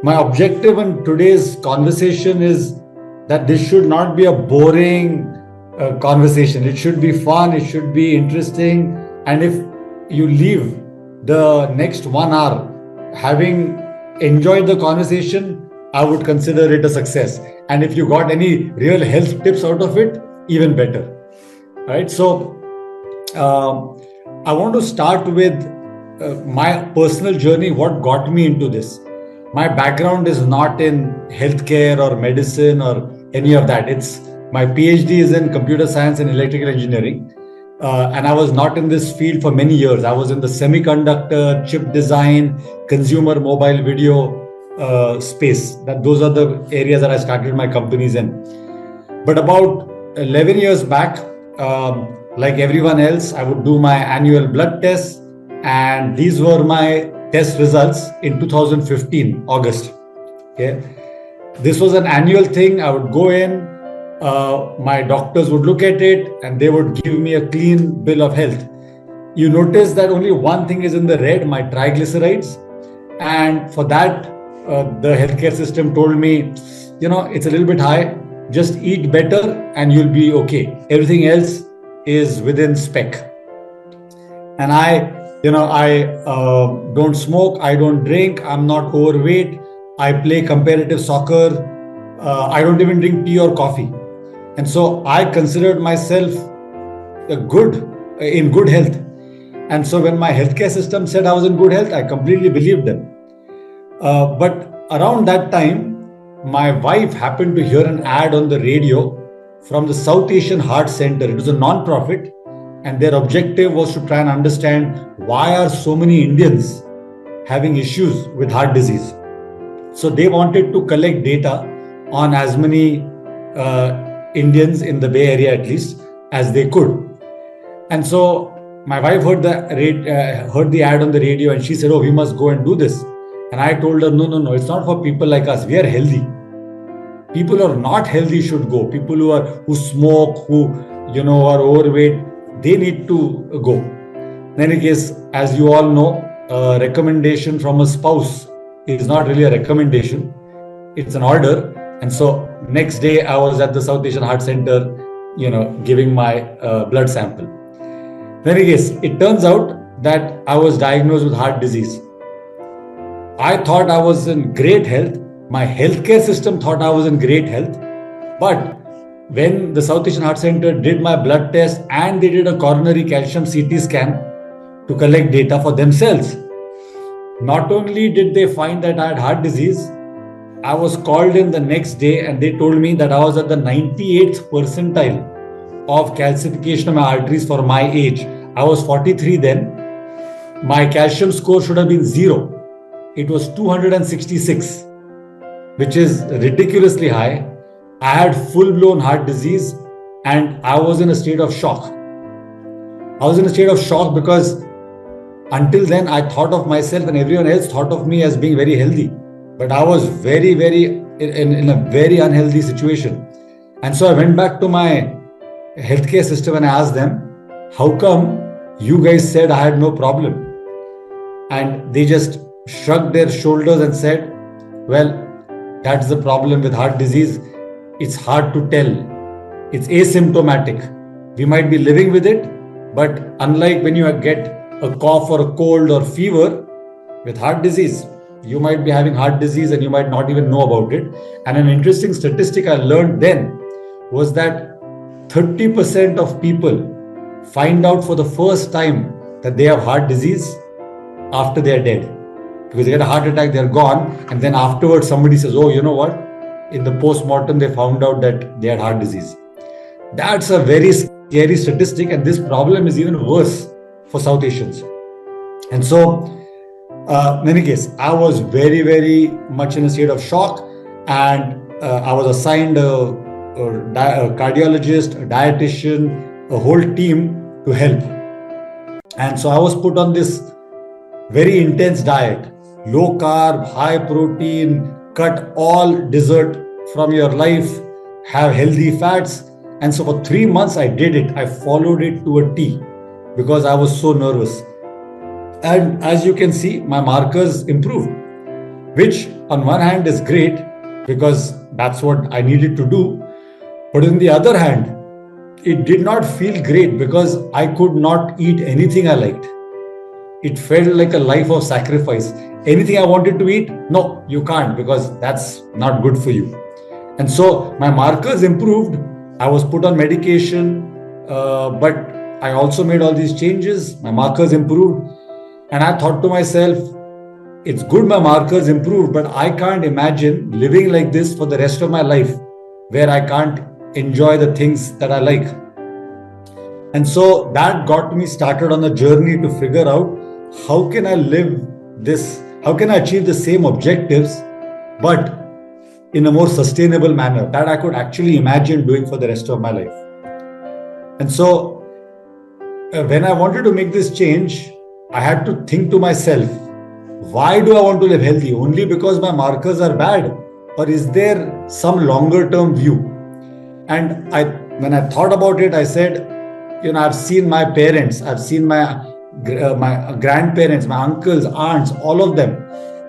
My objective in today's conversation is that this should not be a boring conversation. It should be fun, it should be interesting. And if you leave the next 1 hour having enjoyed the conversation, I would consider it a success. And if you got any real health tips out of it, even better. Right? So I want to start with my personal journey, what got me into this. My background is not in healthcare or medicine or any of that. My PhD is in computer science and electrical engineering. And I was not in this field for many years. I was in the semiconductor, chip design, consumer mobile video space. Those are the areas that I started my companies in. But about 11 years back, like everyone else, I would do my annual blood tests. And these were my test results in 2015, August. Okay. This was an annual thing. I would go in, my doctors would look at it and they would give me a clean bill of health. You notice that only one thing is in the red, my triglycerides. And for that, the healthcare system told me, it's a little bit high, just eat better and you'll be okay. Everything else is within spec. And I don't smoke, I don't drink, I'm not overweight, I play competitive soccer, I don't even drink tea or coffee. And so I considered myself in good health. And so when my healthcare system said I was in good health, I completely believed them. But around that time, my wife happened to hear an ad on the radio from the South Asian Heart Center. It was a non-profit. And their objective was to try and understand why are so many Indians having issues with heart disease. So they wanted to collect data on as many Indians in the Bay Area, at least, as they could. And so my wife heard the ad on the radio and she said, "Oh, we must go and do this." And I told her, no, it's not for people like us. We are healthy. People who are not healthy should go. People who smoke, who are overweight, they need to go. In any case, as you all know, a recommendation from a spouse is not really a recommendation. It's an order. And so next day I was at the South Asian Heart Center, giving my blood sample. In any case, it turns out that I was diagnosed with heart disease. I thought I was in great health. My healthcare system thought I was in great health. But when the South Asian Heart Center did my blood test and they did a coronary calcium CT scan to collect data for themselves, not only did they find that I had heart disease, I was called in the next day and they told me that I was at the 98th percentile of calcification of my arteries for my age. I was 43 then. My calcium score should have been 0. It was 266, which is ridiculously high. I had full-blown heart disease and I was in a state of shock. I was in a state of shock because until then I thought of myself and everyone else thought of me as being very healthy. But I was very, very in a very unhealthy situation. And so I went back to my healthcare system and I asked them, how come you guys said I had no problem? And they just shrugged their shoulders and said, well, that's the problem with heart disease. It's hard to tell. It's asymptomatic. We might be living with it, but unlike when you get a cough or a cold or fever, with heart disease, you might be having heart disease and you might not even know about it. And an interesting statistic I learned then was that 30% of people find out for the first time that they have heart disease after they are dead. Because they get a heart attack, they're gone. And then afterwards, somebody says, oh, you know what? In the post-mortem, they found out that they had heart disease. That's a very scary statistic. And this problem is even worse for South Asians. And so, in any case, I was very, very much in a state of shock. And I was assigned a cardiologist, a dietitian, a whole team to help. And so I was put on this very intense diet, low carb, high protein, cut all dessert from your life, have healthy fats. And so for 3 months I did it. I followed it to a T because I was so nervous. And as you can see, my markers improved. which on one hand is great because that's what I needed to do. But on the other hand, it did not feel great because I could not eat anything I liked. It felt like a life of sacrifice. Anything I wanted to eat, no, you can't because that's not good for you. And so my markers improved. I was put on medication, but I also made all these changes. My markers improved. And I thought to myself, it's good my markers improved, but I can't imagine living like this for the rest of my life where I can't enjoy the things that I like. And so that got me started on a journey to figure out how can I live this, how can I achieve the same objectives, but in a more sustainable manner that I could actually imagine doing for the rest of my life. And so when I wanted to make this change, I had to think to myself, why do I want to live healthy? Only because my markers are bad? Or is there some longer term view? And when I thought about it, I said, I've seen my parents, I've seen my grandparents, my uncles, aunts, all of them.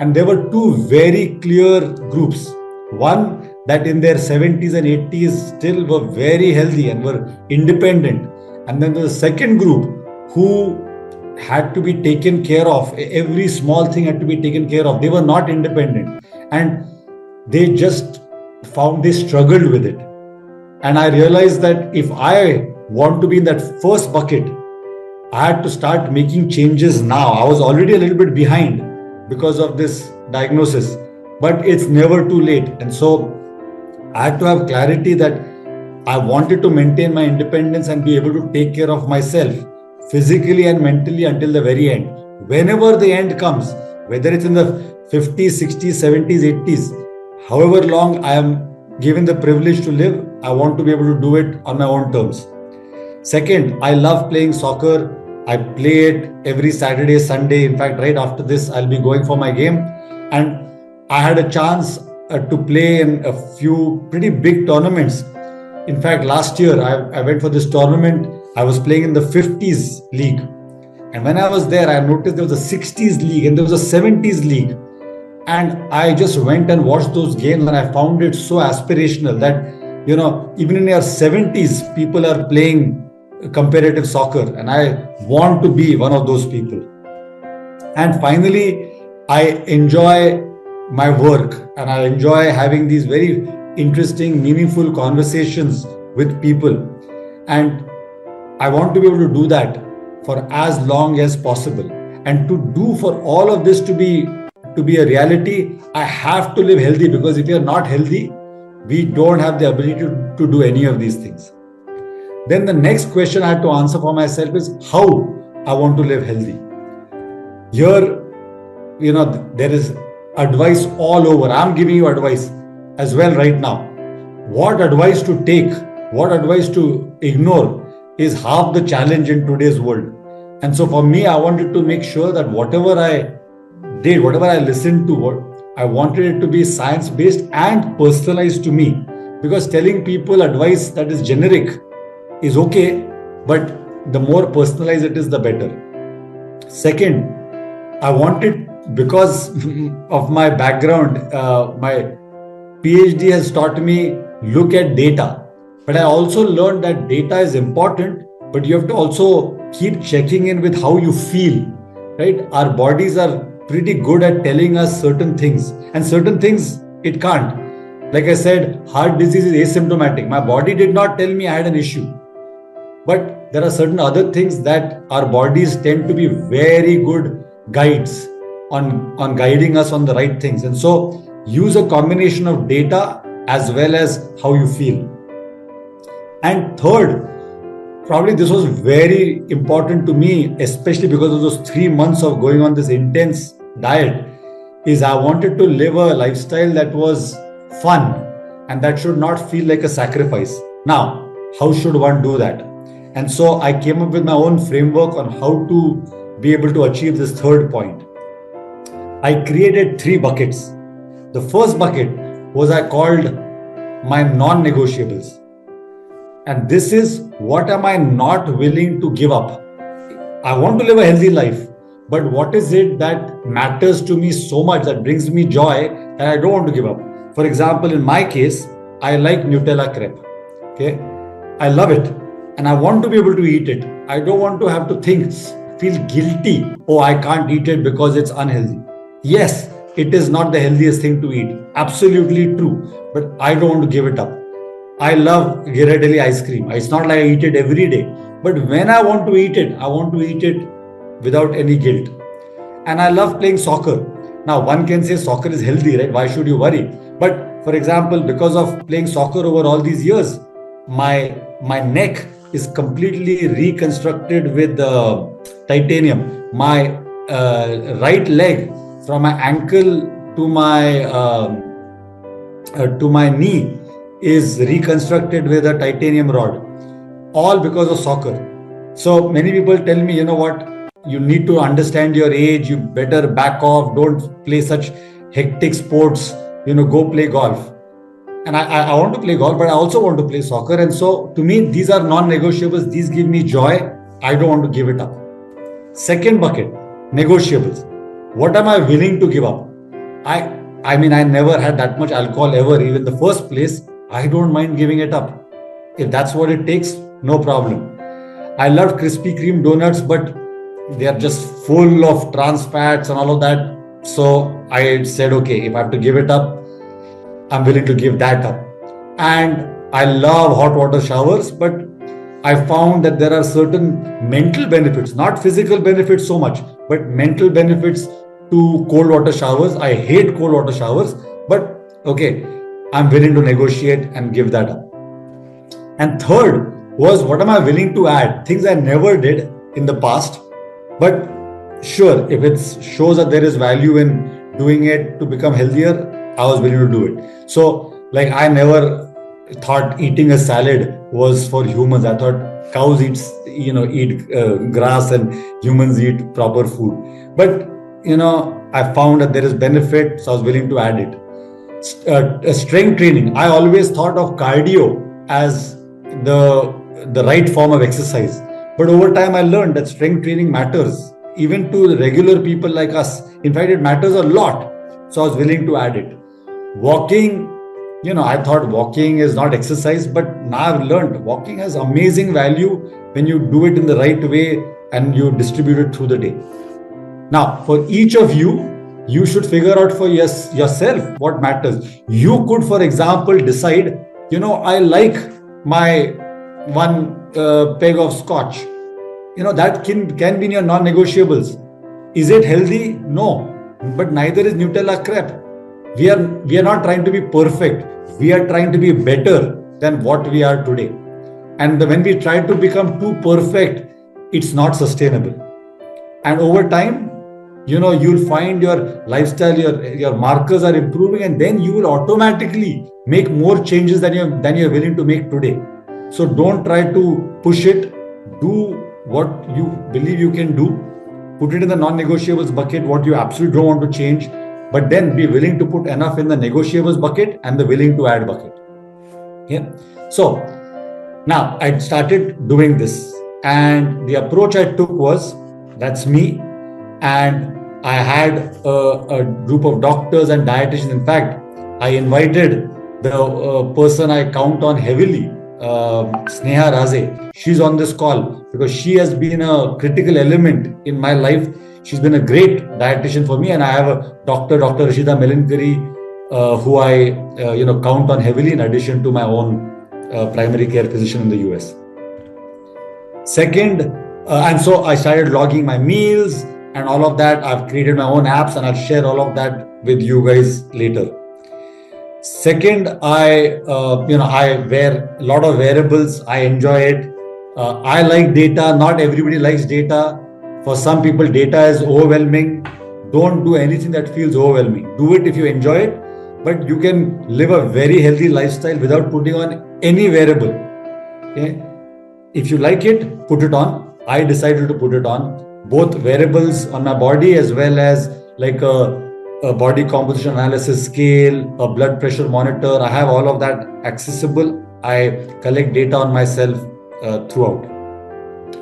And there were two very clear groups. One that in their 70s and 80s still were very healthy and were independent. And then the second group who had to be taken care of. Every small thing had to be taken care of. They were not independent. And they just they struggled with it. And I realized that if I want to be in that first bucket, I had to start making changes now. I was already a little bit behind because of this diagnosis, but it's never too late. And so I had to have clarity that I wanted to maintain my independence and be able to take care of myself physically and mentally until the very end. Whenever the end comes, whether it's in the 50s, 60s, 70s, 80s, however long I am given the privilege to live, I want to be able to do it on my own terms. Second, I love playing soccer. I play it every Saturday, Sunday. In fact, right after this, I'll be going for my game. And I had a chance to play in a few pretty big tournaments. In fact, last year, I went for this tournament. I was playing in the 50s league. And when I was there, I noticed there was a 60s league and there was a 70s league. And I just went and watched those games and I found it so aspirational that, even in your 70s, people are playing competitive soccer. And I want to be one of those people. And finally, I enjoy my work and I enjoy having these very interesting, meaningful conversations with people. And I want to be able to do that for as long as possible. And to do for all of this to be a reality, I have to live healthy, because if you're not healthy, we don't have the ability to do any of these things. Then the next question I had to answer for myself is how I want to live healthy. Here, there is advice all over. I'm giving you advice as well right now. What advice to take, what advice to ignore is half the challenge in today's world. And so for me, I wanted to make sure that whatever I did, whatever I listened to, I wanted it to be science-based and personalized to me. Because telling people advice that is generic is okay, but the more personalized it is, the better. Second, I wanted, because of my background, my PhD has taught me look at data. But I also learned that data is important, but you have to also keep checking in with how you feel, right? Our bodies are pretty good at telling us certain things, and certain things it can't. Like I said, heart disease is asymptomatic. My body did not tell me I had an issue. But there are certain other things that our bodies tend to be very good guides on guiding us on the right things. And so use a combination of data as well as how you feel. And third, probably this was very important to me, especially because of those 3 months of going on this intense diet, is I wanted to live a lifestyle that was fun and that should not feel like a sacrifice. Now, how should one do that? And so I came up with my own framework on how to be able to achieve this third point. I created 3 buckets. The first bucket was I called my non-negotiables. And this is what am I not willing to give up. I want to live a healthy life, but what is it that matters to me so much, that brings me joy, that I don't want to give up? For example, in my case, I like Nutella crepe. Okay, I love it, and I want to be able to eat it. I don't want to have to feel guilty. Oh, I can't eat it because it's unhealthy. Yes, it is not the healthiest thing to eat. Absolutely true, but I don't want to give it up. I love Ghirardelli ice cream. It's not like I eat it every day, but when I want to eat it, I want to eat it without any guilt. And I love playing soccer. Now, one can say soccer is healthy, right? Why should you worry? But for example, because of playing soccer over all these years, my neck is completely reconstructed with titanium. My right leg, from my ankle to my knee, is reconstructed with a titanium rod, all because of soccer. So many people tell me, you know what, you need to understand your age, you better back off, don't play such hectic sports, go play golf. And I want to play golf, but I also want to play soccer. And so to me, these are non-negotiables. These give me joy. I don't want to give it up. Second bucket, negotiables. What am I willing to give up? I mean, I never had that much alcohol ever, even in the first place. I don't mind giving it up. If that's what it takes, no problem. I love Krispy Kreme donuts, but they are just full of trans fats and all of that. So I said, okay, if I have to give it up, I'm willing to give that up. And I love hot water showers, but I found that there are certain mental benefits, not physical benefits so much, but mental benefits to cold water showers. I hate cold water showers, but okay, I'm willing to negotiate and give that up. And third was, what am I willing to add? Things I never did in the past, but sure, if it shows that there is value in doing it to become healthier, I was willing to do it. So, like, I never thought eating a salad was for humans. I thought cows eat grass and humans eat proper food. But I found that there is benefit, so I was willing to add it. Strength training. I always thought of cardio as the right form of exercise. But over time, I learned that strength training matters, even to regular people like us. In fact, it matters a lot. So I was willing to add it. Walking, I thought walking is not exercise, but now I've learned walking has amazing value when you do it in the right way and you distribute it through the day. Now, for each of you, you should figure out for yourself what matters. You could, for example, decide, I like my one peg of scotch. That can be in your non-negotiables. Is it healthy? No. But neither is Nutella crepe. We are not trying to be perfect. We are trying to be better than what we are today. And when we try to become too perfect, it's not sustainable. And over time, you'll find your lifestyle, your markers are improving, and then you will automatically make more changes than you're willing to make today. So don't try to push it. Do what you believe you can do. Put it in the non-negotiables bucket, what you absolutely don't want to change, but then be willing to put enough in the negotiables bucket and the willing to add bucket. Yeah. So now I started doing this, and the approach I took was, that's me. And I had a group of doctors and dietitians. In fact, I invited the person I count on heavily, Sneha Raze. She's on this call because she has been a critical element in my life. She's been a great dietitian for me, and I have a Dr. Rashida Melinkari, who I count on heavily in addition to my own primary care physician in the US. Second, and so I started logging my meals and all of that. I've created my own apps, and I'll share all of that with you guys later. Second, I wear a lot of wearables. I enjoy it. I like data. Not everybody likes data. For some people, data is overwhelming. Don't do anything that feels overwhelming. Do it if you enjoy it, but you can live a very healthy lifestyle without putting on any wearable. Okay? If you like it, put it on. I decided to put it on. Both wearables on my body, as well as like a body composition analysis scale, a blood pressure monitor. I have all of that accessible. I collect data on myself throughout.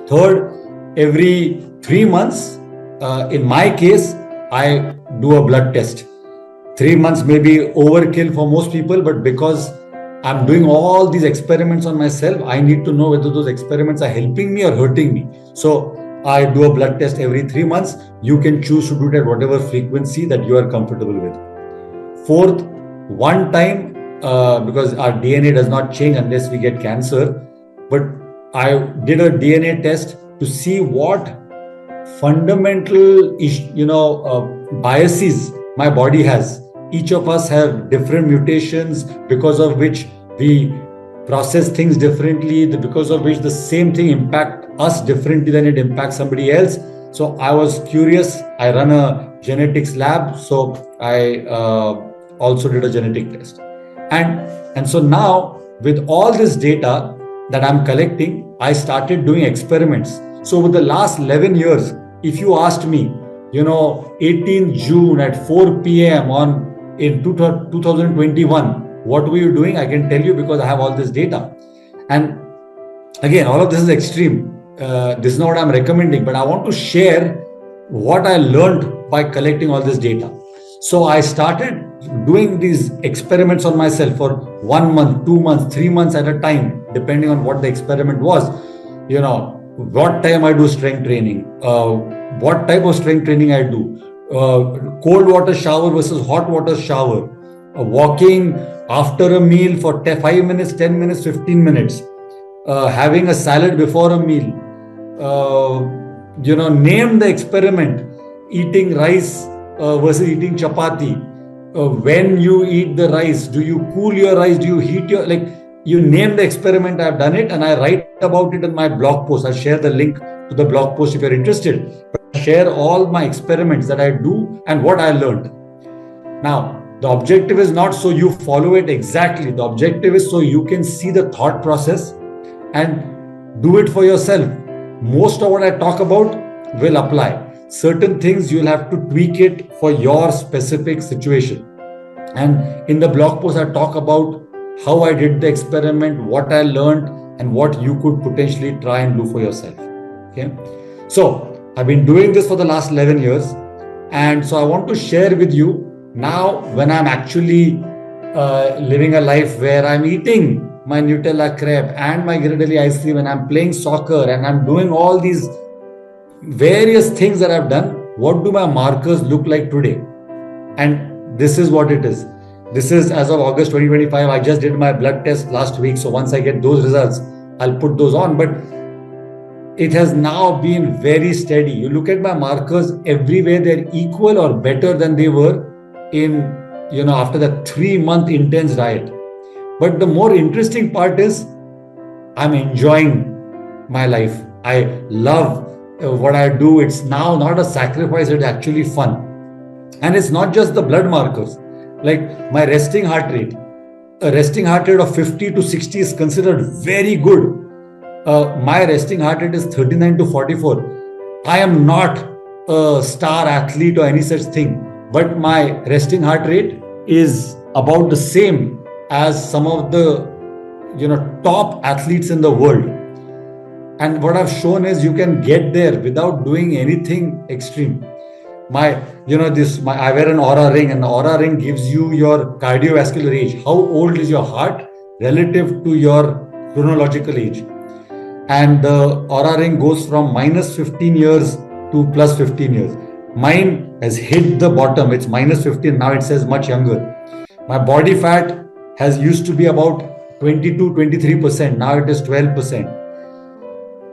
Third, every 3 months, in my case, I do a blood test. 3 months may be overkill for most people, but because I'm doing all these experiments on myself, I need to know whether those experiments are helping me or hurting me. So I do a blood test every 3 months. You can choose to do it at whatever frequency that you are comfortable with. Fourth, one time, because our DNA does not change unless we get cancer, but I did a DNA test to see what fundamental biases my body has. Each of us have different mutations because of which we process things differently, because of which the same thing impact us differently than it impacts somebody else. So I was curious. I run a genetics lab, so I also did a genetic test. And so now with all this data that I'm collecting, I started doing experiments. So over the last 11 years, if you asked me, 18th June at 4 p.m. in 2021, what were you doing? I can tell you because I have all this data. And again, all of this is extreme. This is not what I'm recommending, but I want to share what I learned by collecting all this data. So I started doing these experiments on myself for 1 month, 2 months, 3 months at a time, depending on what the experiment was. What time I do strength training, what type of strength training I do, cold water shower versus hot water shower, walking after a meal for 5 minutes, 10 minutes, 15 minutes, having a salad before a meal, name the experiment, eating rice versus eating chapati. When you eat the rice, do you cool your rice? Do you heat you name the experiment? I've done it and I write about it in my blog post. I'll share the link to the blog post if you're interested. But I share all my experiments that I do and what I learned. Now, the objective is not so you follow it exactly. The objective is so you can see the thought process and do it for yourself. Most of what I talk about will apply. Certain things you'll have to tweak it for your specific situation. And in the blog post, I talk about how I did the experiment, what I learned, and what you could potentially try and do for yourself. Okay. So I've been doing this for the last 11 years. And so I want to share with you now when I'm actually living a life where I'm eating my Nutella crepe and my Ghirardelli ice cream and I'm playing soccer and I'm doing all these various things that I've done. What do my markers look like today? And this is what it is. This is as of August 2025. I just did my blood test last week. So once I get those results, I'll put those on. But it has now been very steady. You look at my markers everywhere, they're equal or better than they were in, after the 3-month intense diet. But the more interesting part is I'm enjoying my life. I love what I do. It's now not a sacrifice, it's actually fun. And it's not just the blood markers. Like my resting heart rate. A resting heart rate of 50 to 60 is considered very good. My resting heart rate is 39 to 44. I am not a star athlete or any such thing, but my resting heart rate is about the same as some of the top athletes in the world. And what I've shown is you can get there without doing anything extreme. I wear an Oura ring, and the Oura ring gives you your cardiovascular age. How old is your heart relative to your chronological age? And the Oura ring goes from minus 15 years to plus 15 years. Mine has hit the bottom. It's minus 15. Now it says much younger. My body fat has used to be about 22-23%. Now it is 12%.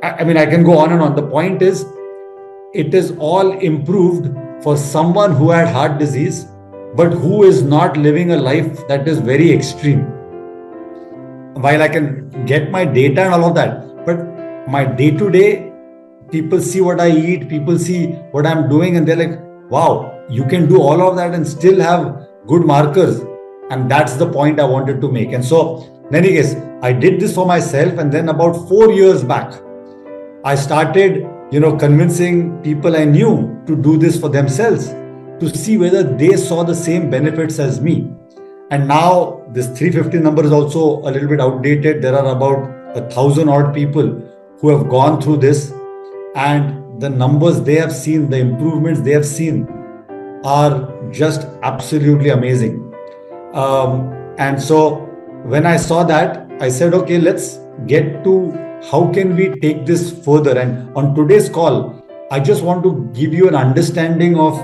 I can go on and on. The point is, it is all improved for someone who had heart disease, but who is not living a life that is very extreme. While I can get my data and all of that, but my day-to-day, people see what I eat, people see what I'm doing, and they're like, wow, you can do all of that and still have good markers. And that's the point I wanted to make. And so, in any case, I did this for myself. And then about 4 years back, I started convincing people I knew to do this for themselves, to see whether they saw the same benefits as me. And now this 350 number is also a little bit outdated. There are about 1,000 odd people who have gone through this, and the numbers they have seen, the improvements they have seen are just absolutely amazing. And so when I saw that, I said, okay, let's get to how can we take this further. And on today's call, I just want to give you an understanding of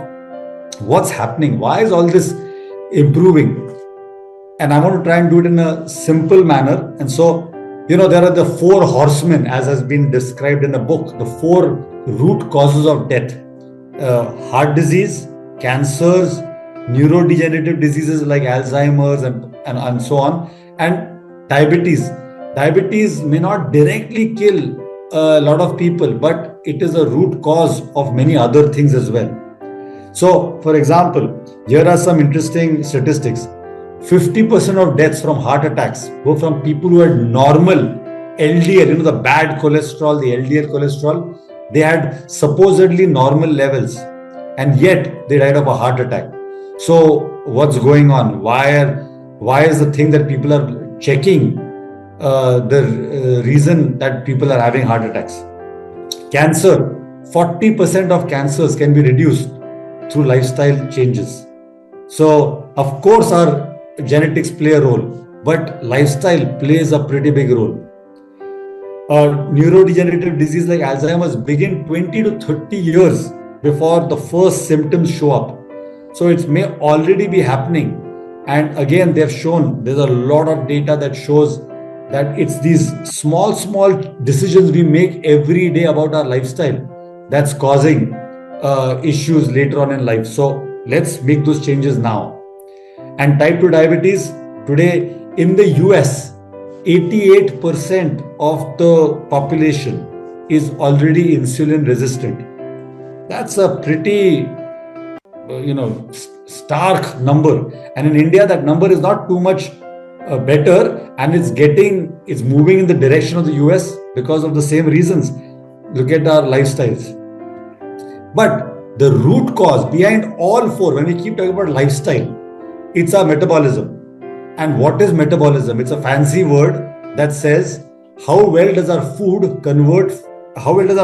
what's happening. Why is all this improving? And I want to try and do it in a simple manner. And so, there are the 4 horsemen, as has been described in the book, the 4 root causes of death: heart disease, cancers, neurodegenerative diseases like Alzheimer's and so on, and diabetes. Diabetes may not directly kill a lot of people, but it is a root cause of many other things as well. So, for example, here are some interesting statistics. 50% of deaths from heart attacks go from people who had normal LDL, the bad cholesterol, the LDL cholesterol. They had supposedly normal levels, and yet they died of a heart attack. So what's going on? Why is the thing that people are checking the reason that people are having heart attacks? Cancer, 40% of cancers can be reduced through lifestyle changes. So of course our genetics play a role, but lifestyle plays a pretty big role. Neurodegenerative disease like Alzheimer's begin 20 to 30 years before the first symptoms show up. So it may already be happening. And again, they've shown, there's a lot of data that shows that it's these small decisions we make every day about our lifestyle that's causing issues later on in life. So let's make those changes now. And type 2 diabetes, today in the US, 88% of the population is already insulin resistant. That's a pretty, stark number. And in India, that number is not too much better, and it's moving in the direction of the US because of the same reasons. Look at our lifestyles. But the root cause behind all 4, when we keep talking about lifestyle, it's our metabolism. And what is metabolism? It's a fancy word that says how well does our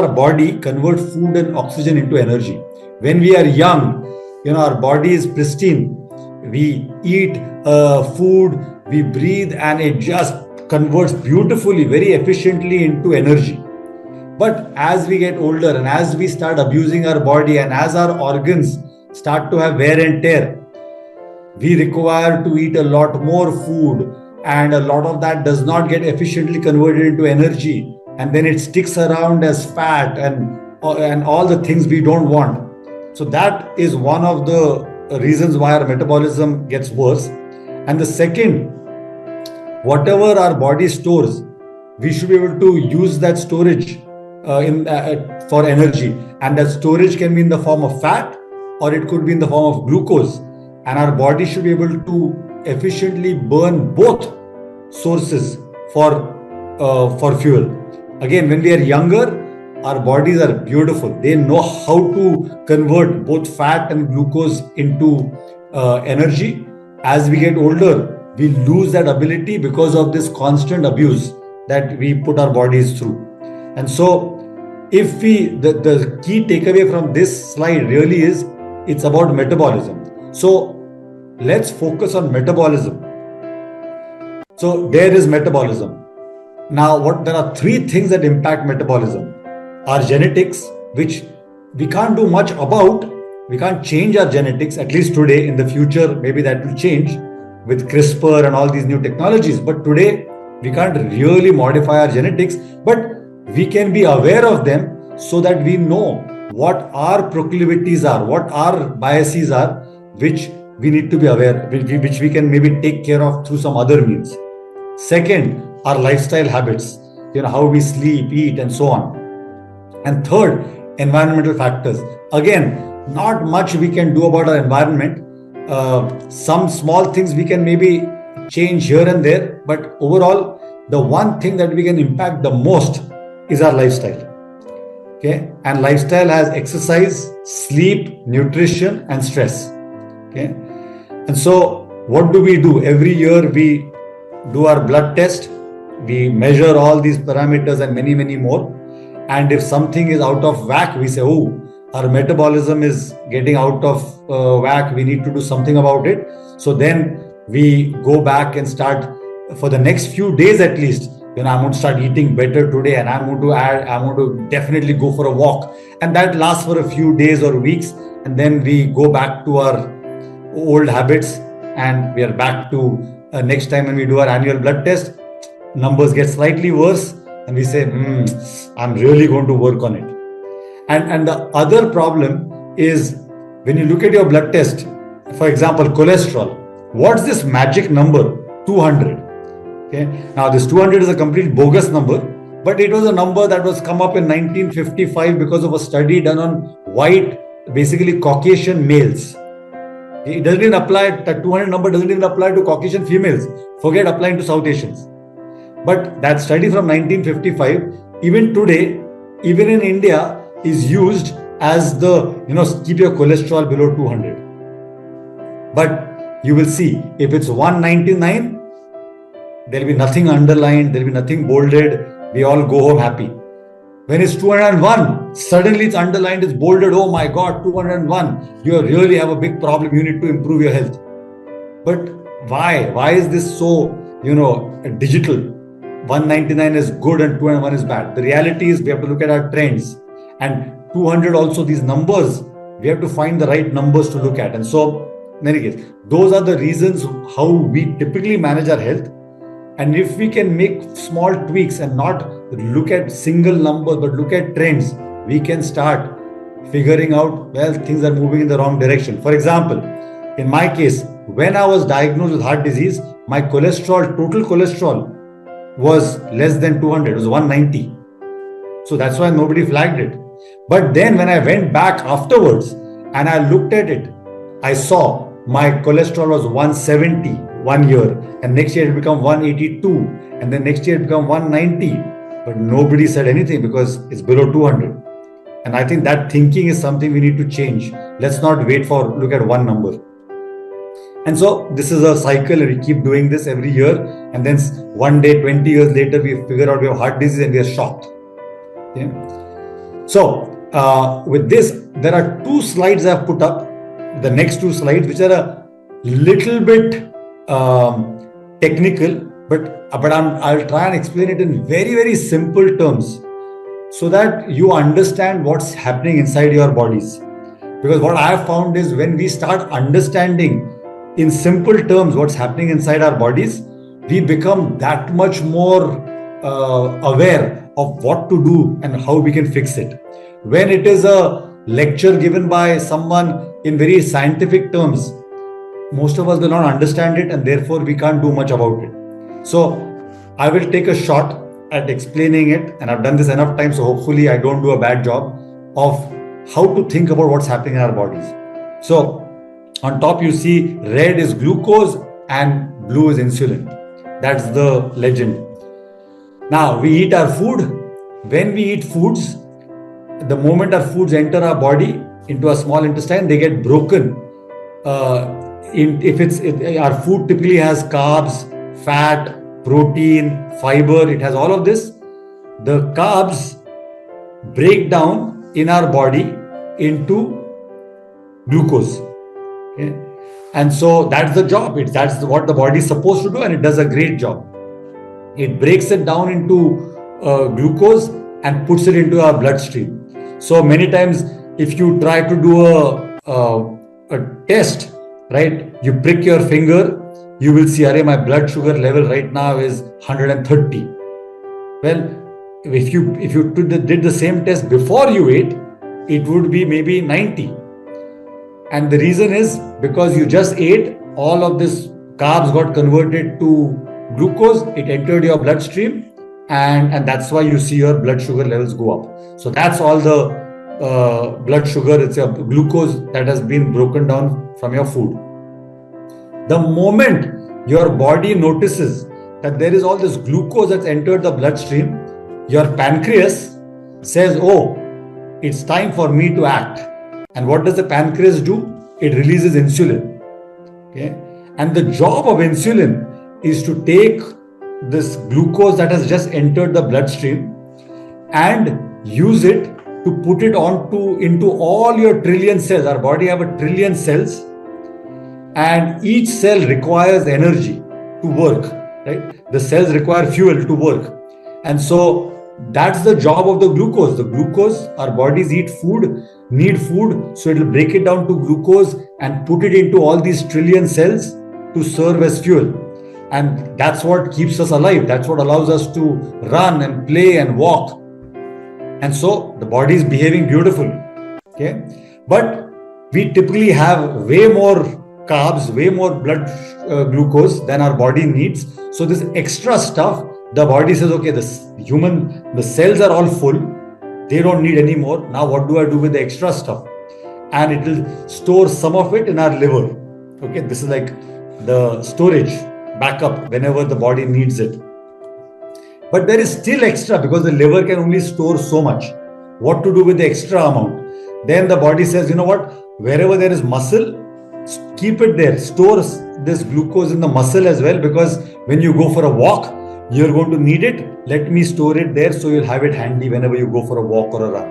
body convert food and oxygen into energy. When we are young, our body is pristine. We eat food, we breathe, and it just converts beautifully, very efficiently into energy. But as we get older and as we start abusing our body and as our organs start to have wear and tear, we require to eat a lot more food, and a lot of that does not get efficiently converted into energy, and then it sticks around as fat and all the things we don't want. So that is one of the reasons why our metabolism gets worse. And the second, whatever our body stores, we should be able to use that storage for energy, and that storage can be in the form of fat or it could be in the form of glucose. And our body should be able to efficiently burn both sources for fuel. Again, when we are younger, our bodies are beautiful. They know how to convert both fat and glucose into energy. As we get older, we lose that ability because of this constant abuse that we put our bodies through. And so, if the key takeaway from this slide really is, it's about metabolism. So let's focus on metabolism. So there is metabolism. Now, there are 3 things that impact metabolism. Our genetics, which we can't do much about. We can't change our genetics, at least today. In the future, maybe that will change with CRISPR and all these new technologies. But today, we can't really modify our genetics, but we can be aware of them so that we know what our proclivities are, what our biases are, which we need to be aware, which we can maybe take care of through some other means. Second, our lifestyle habits, how we sleep, eat, and so on. And third, environmental factors. Again, not much we can do about our environment. Some small things we can maybe change here and there, but overall, the one thing that we can impact the most is our lifestyle. Okay, and lifestyle has exercise, sleep, nutrition, and stress. Okay, and so what do? Every year we do our blood test, we measure all these parameters and many more, And if something is out of whack, we say, oh, our metabolism is getting out of whack, we need to do something about it. So then we go back and start, for the next few days at least, I'm going to start eating better today, and I'm going to definitely go for a walk. And that lasts for a few days or weeks. And then we go back to our old habits, and we are back to next time when we do our annual blood test, numbers get slightly worse, and we say, I'm really going to work on it. And the other problem is, when you look at your blood test, for example, cholesterol, what's this magic number? 200. Okay. Now this 200 is a complete bogus number, but it was a number that was come up in 1955 because of a study done on white, basically Caucasian males. It doesn't even apply, that 200 number doesn't even apply to Caucasian females. Forget applying to South Asians. But that study from 1955, even today, even in India, is used as the, keep your cholesterol below 200. But you will see, if it's 199, there'll be nothing underlined, there'll be nothing bolded, we all go home happy. When it's 201, suddenly it's underlined, it's bolded, oh my God, 201, you really have a big problem, you need to improve your health. But why? Why is this so, digital? 199 is good and 201 is bad. The reality is we have to look at our trends. And 200 also, these numbers, we have to find the right numbers to look at. And so, in any case, those are the reasons how we typically manage our health. And if we can make small tweaks and not look at single numbers, but look at trends, we can start figuring out, things are moving in the wrong direction. For example, in my case, when I was diagnosed with heart disease, my cholesterol, total cholesterol, was less than 200. It was 190. So that's why nobody flagged it. But then when I went back afterwards and I looked at it, I saw my cholesterol was 170 1 year, and next year it became 182, and then next year it became 190. But nobody said anything because it's below 200. And I think that thinking is something we need to change. Let's not wait for look at one number. And so this is a cycle, and we keep doing this every year. And then one day, 20 years later, we figure out we have heart disease and we are shocked. Okay? So with this, there are two slides I've put up, the next two slides, which are a little bit technical, but I'll try and explain it in very, very simple terms so that you understand what's happening inside your bodies. Because what I have found is when we start understanding in simple terms what's happening inside our bodies, we become that much more aware of what to do and how we can fix it. When it is a lecture given by someone in very scientific terms, most of us will not understand it, and therefore we can't do much about it. So I will take a shot at explaining it, and I've done this enough times, so hopefully I don't do a bad job of how to think about what's happening in our bodies. So on top you see red is glucose and blue is insulin. That's the legend. Now we eat our food. When we eat foods, the moment our foods enter our body into a small intestine, they get broken. Our food typically has carbs, fat, protein, fiber, it has all of this. The carbs break down in our body into glucose. Okay? And so that's the job. That's what the body is supposed to do, and it does a great job. It breaks it down into glucose and puts it into our bloodstream. So many times if you try to do a test, right, you prick your finger, you will see, my blood sugar level right now is 130. Well, if you did the same test before you ate, it would be maybe 90. And the reason is because you just ate, all of this carbs got converted to glucose, it entered your bloodstream, and that's why you see your blood sugar levels go up. So that's all the blood sugar, it's a glucose that has been broken down from your food. The moment your body notices that there is all this glucose that's entered the bloodstream, your pancreas says, oh, it's time for me to act. And what does the pancreas do? It releases insulin. Okay? And the job of insulin is to take this glucose that has just entered the bloodstream and use it to put it into all your trillion cells. Our body have a trillion cells, and each cell requires energy to work, right? The cells require fuel to work. And so that's the job of the glucose. The glucose, our bodies need food, so it will break it down to glucose and put it into all these trillion cells to serve as fuel. And that's what keeps us alive. That's what allows us to run and play and walk. And so the body is behaving beautifully. Okay, but we typically have way more carbs, way more blood glucose than our body needs. So this extra stuff, the body says, okay, the cells are all full. They don't need any more. Now what do I do with the extra stuff? And it will store some of it in our liver. Okay, this is like the storage backup whenever the body needs it. But there is still extra because the liver can only store so much. What to do with the extra amount? Then the body says, you know what? Wherever there is muscle, keep it there. Store this glucose in the muscle as well, because when you go for a walk, you're going to need it. Let me store it there so you'll have it handy whenever you go for a walk or a run.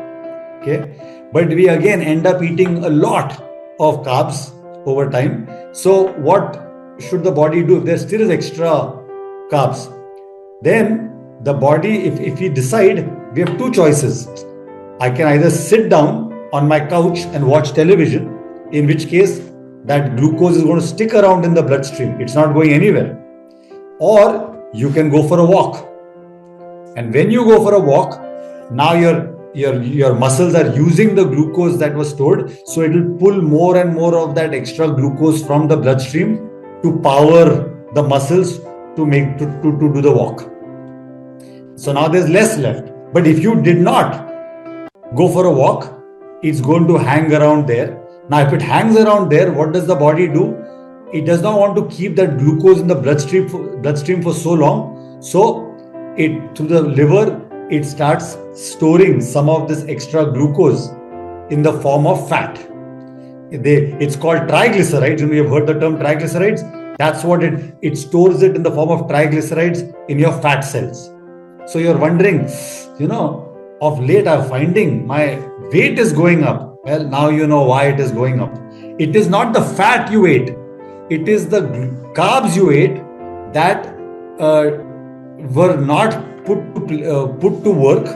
Okay. But we again end up eating a lot of carbs over time. So what should the body do if there still is extra carbs? Then the body, if we decide, we have two choices. I can either sit down on my couch and watch television, in which case that glucose is going to stick around in the bloodstream. It's not going anywhere. Or you can go for a walk. And when you go for a walk, now your muscles are using the glucose that was stored. So it will pull more and more of that extra glucose from the bloodstream to power the muscles to do the walk. So now there's less left. But if you did not go for a walk, it's going to hang around there. Now, if it hangs around there, what does the body do? It does not want to keep that glucose in the bloodstream for so long. So through the liver, it starts storing some of this extra glucose in the form of fat. It's called triglycerides. You have heard the term triglycerides. That's what it stores it in the form of triglycerides in your fat cells. So you're wondering, of late I'm finding my weight is going up. Well, now you know why it is going up. It is not the fat you ate. It is the carbs you ate that were not put to work.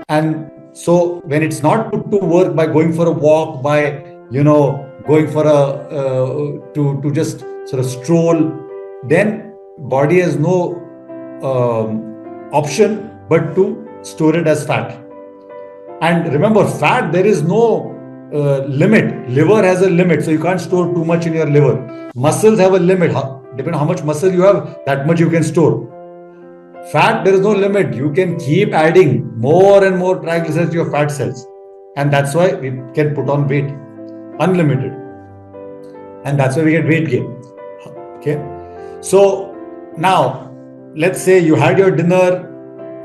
And so when it's not put to work by going for a walk, by going for to just sort of stroll, then body has no option but to store it as fat. And remember, fat, there is no limit. Liver has a limit, so you can't store too much in your liver. Muscles have a limit. Depending on how much muscle you have, that much you can store. Fat, there is no limit. You can keep adding more and more triglycerides to your fat cells. And that's why we can put on weight. Unlimited. And that's why we get weight gain. Okay. So now, let's say you had your dinner,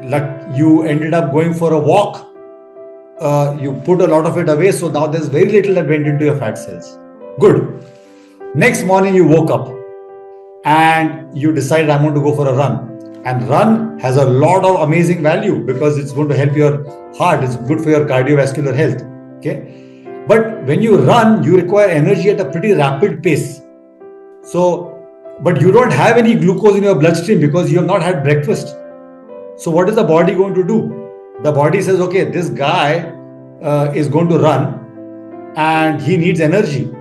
like you ended up going for a walk. You put a lot of it away, so now there's very little that went into your fat cells. Good. Next morning you woke up and you decided, I'm going to go for a run. And run has a lot of amazing value because it's going to help your heart. It's good for your cardiovascular health. Okay. But when you run, you require energy at a pretty rapid pace. But you don't have any glucose in your bloodstream because you have not had breakfast. So what is the body going to do? The body says, okay, this guy is going to run and he needs energy.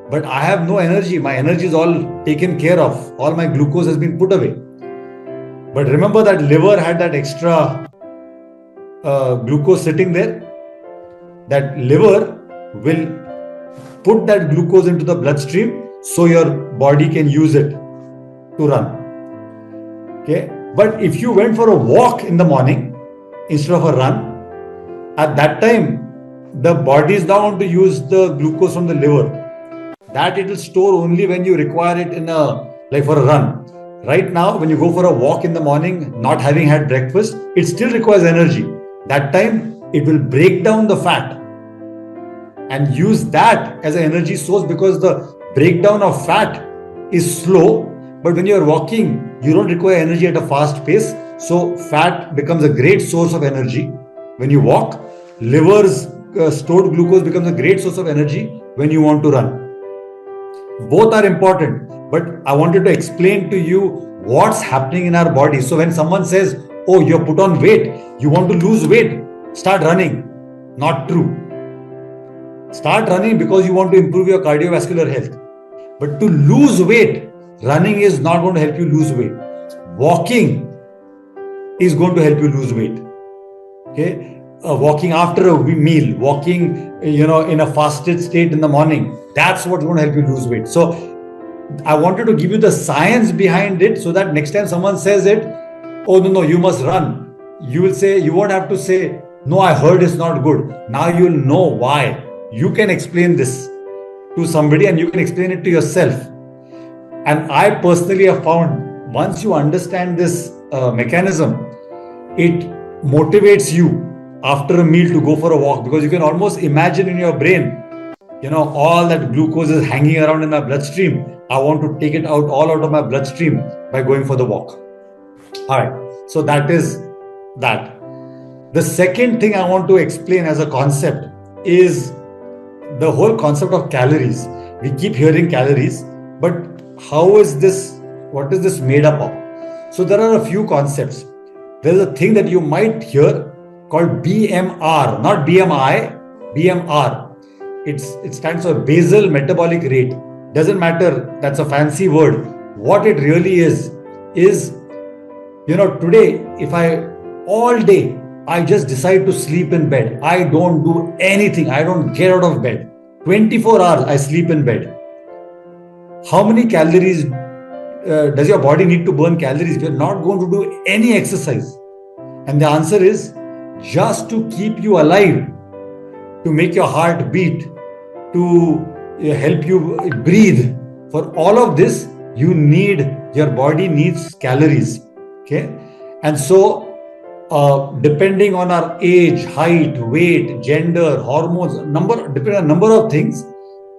But I have no energy. My energy is all taken care of. All my glucose has been put away. But remember that liver had that extra glucose sitting there. That liver will put that glucose into the bloodstream so your body can use it to run. Okay. But if you went for a walk in the morning instead of a run, at that time, the body is now going to use the glucose from the liver. That it will store only when you require it like for a run. Right now, when you go for a walk in the morning, not having had breakfast, it still requires energy. That time, it will break down the fat and use that as an energy source because the breakdown of fat is slow. But when you're walking, you don't require energy at a fast pace. So fat becomes a great source of energy. when you walk. Liver's stored glucose becomes a great source of energy when you want to run. Both are important, but I wanted to explain to you what's happening in our body. So when someone says, oh, you're put on weight, you want to lose weight, start running. Not true. Start running because you want to improve your cardiovascular health. But to lose weight, running is not going to help you lose weight. Walking is going to help you lose weight. Okay? Walking after a meal, walking, in a fasted state in the morning, that's what's going to help you lose weight. So I wanted to give you the science behind it so that next time someone says it, oh, no, you must run. You won't have to say, no, I heard it's not good. Now you'll know why. You can explain this to somebody and you can explain it to yourself. And I personally have found once you understand this mechanism, it motivates you after a meal to go for a walk, because you can almost imagine in your brain, all that glucose is hanging around in my bloodstream. I want to take it all out of my bloodstream by going for the walk. All right. So that is that. The second thing I want to explain as a concept is the whole concept of calories. We keep hearing calories, but what is this made up of? So there are a few concepts. There's a thing that you might hear called BMR, not BMI, BMR. It stands for basal metabolic rate. Doesn't matter, that's a fancy word. What it really is, today, if all day, I just decide to sleep in bed. I don't do anything. I don't get out of bed. 24 hours, I sleep in bed. How many calories does your body need to burn calories if you're not going to do any exercise? And the answer is just to keep you alive, to make your heart beat, to help you breathe. For all of this, your body needs calories. Okay? And so, depending on our age, height, weight, gender, hormones, depending on a number of things,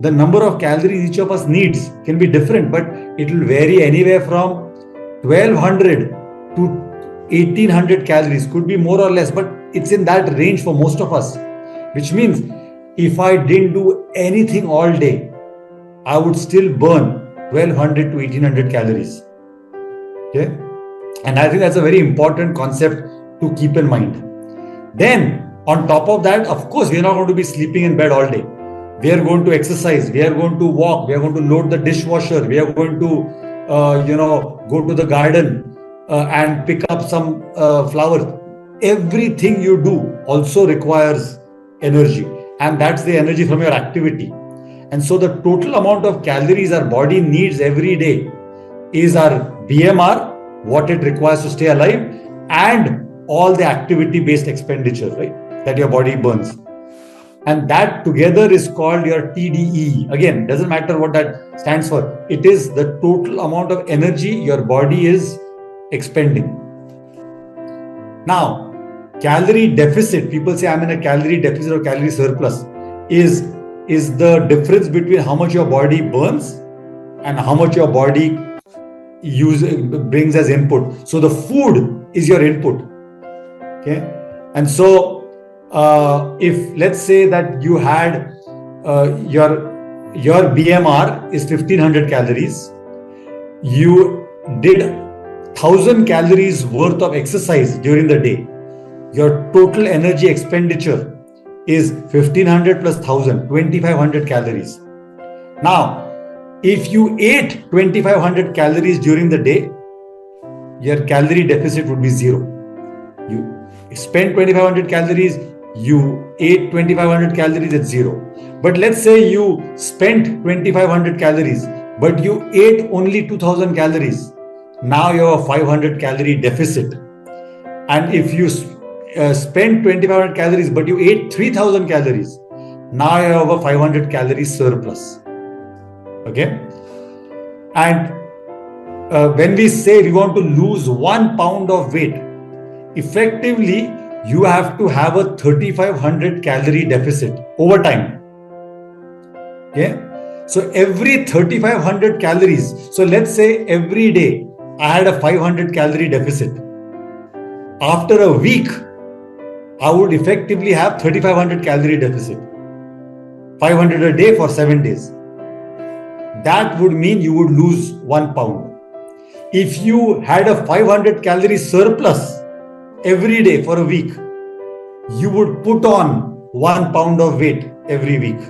the number of calories each of us needs can be different, but it will vary anywhere from 1200 to 1800 calories, could be more or less, but it's in that range for most of us, which means if I didn't do anything all day, I would still burn 1200 to 1800 calories. Okay? And I think that's a very important concept to keep in mind. Then, on top of that, of course, we are not going to be sleeping in bed all day. We are going to exercise. We are going to walk. We are going to load the dishwasher. We are going to, go to the garden and pick up some flowers. Everything you do also requires energy. And that's the energy from your activity. And so the total amount of calories our body needs every day is our BMR, what it requires to stay alive, and all the activity-based expenditure, right, that your body burns. And that together is called your TDE. Again, doesn't matter what that stands for. It is the total amount of energy your body is expending. Now, calorie deficit, people say I'm in a calorie deficit or calorie surplus, is the difference between how much your body burns and how much your body brings as input. So the food is your input. Okay, and so if let's say that you had your BMR is 1500 calories, you did 1000 calories worth of exercise during the day, your total energy expenditure is 1500 plus 1000, 2500 calories. Now, if you ate 2500 calories during the day, your calorie deficit would be zero. You spent 2500 calories, you ate 2500 calories, it's zero. But let's say you spent 2500 calories, but you ate only 2000 calories. Now you have a 500 calorie deficit. And if you spent 2500 calories, but you ate 3000 calories, now you have a 500 calorie surplus. Okay? And when we say we want to lose 1 pound of weight, effectively, you have to have a 3500 calorie deficit over time. Okay? So every 3500 calories, so let's say every day I had a 500 calorie deficit. After a week, I would effectively have 3,500 calorie deficit. 500 a day for 7 days. That would mean you would lose 1 pound. If you had a 500 calorie surplus every day for a week, you would put on 1 pound of weight every week.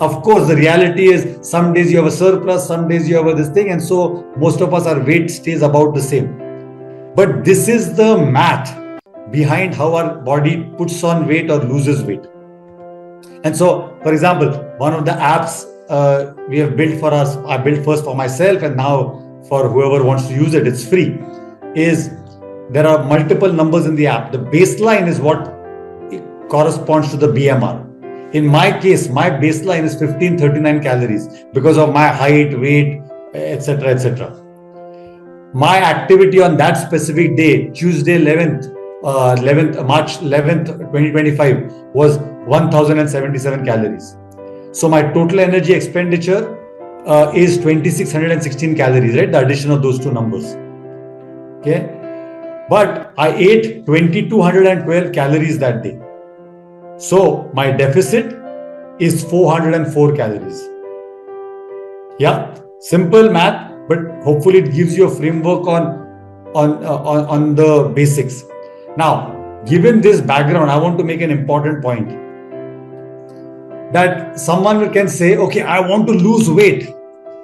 Of course, the reality is some days you have a surplus, some days you have this thing, and so most of us, our weight stays about the same. But this is the math behind how our body puts on weight or loses weight. And so, for example, one of the apps we have built for us, I built first for myself and now for whoever wants to use it, it's free, is there are multiple numbers in the app. The baseline is what corresponds to the BMR. In my case, my baseline is 1539 calories because of my height, weight, etc., etc. My activity on that specific day, Tuesday 11th, March 11th, 2025, was 1077 calories. So my total energy expenditure is 2616 calories, right? The addition of those two numbers. Okay. But I ate 2212 calories that day. So my deficit is 404 calories. Yeah, simple math, but hopefully it gives you a framework on the basics. Now, given this background, I want to make an important point. That someone can say, okay, I want to lose weight.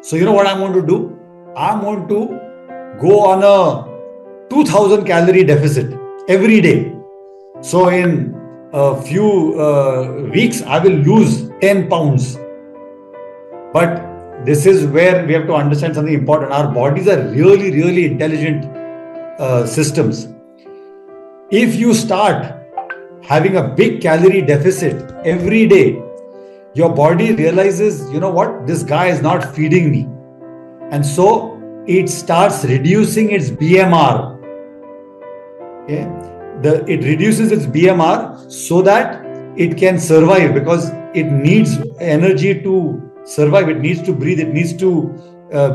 So you know what I'm going to do? I'm going to go on a 2000 calorie deficit every day. So in a few weeks, I will lose 10 pounds. But this is where we have to understand something important. Our bodies are really, really intelligent systems. If you start having a big calorie deficit every day, your body realizes, you know what, this guy is not feeding me. And so it starts reducing its BMR. Okay? It reduces its BMR so that it can survive, because it needs energy to survive. It needs to breathe. It needs to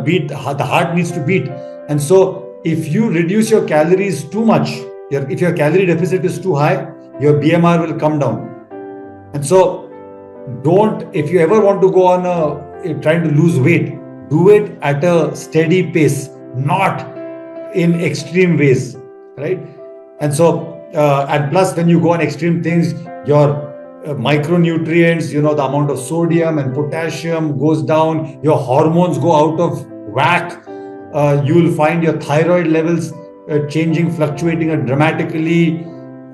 beat. The heart needs to beat. And so if you reduce your calories too much, if your calorie deficit is too high, your BMR will come down. And so if you ever want to go on trying to lose weight, do it at a steady pace, not in extreme ways, right? And so, and plus when you go on extreme things, your micronutrients, the amount of sodium and potassium goes down, your hormones go out of whack, you will find your thyroid levels changing, fluctuating dramatically.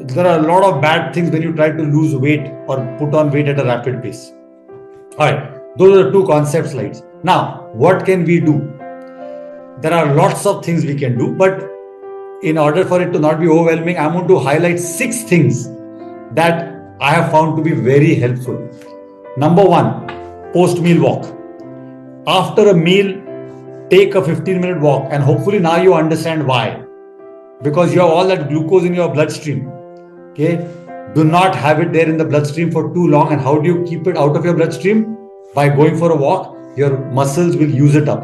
There are a lot of bad things when you try to lose weight or put on weight at a rapid pace. All right, those are the two concept slides. Now, what can we do? There are lots of things we can do, but in order for it to not be overwhelming, I'm going to highlight 6 things that I have found to be very helpful. Number 1, post-meal walk. After a meal, take a 15-minute walk, and hopefully now you understand why. Because you have all that glucose in your bloodstream. Okay, do not have it there in the bloodstream for too long. And how do you keep it out of your bloodstream? By going for a walk, your muscles will use it up.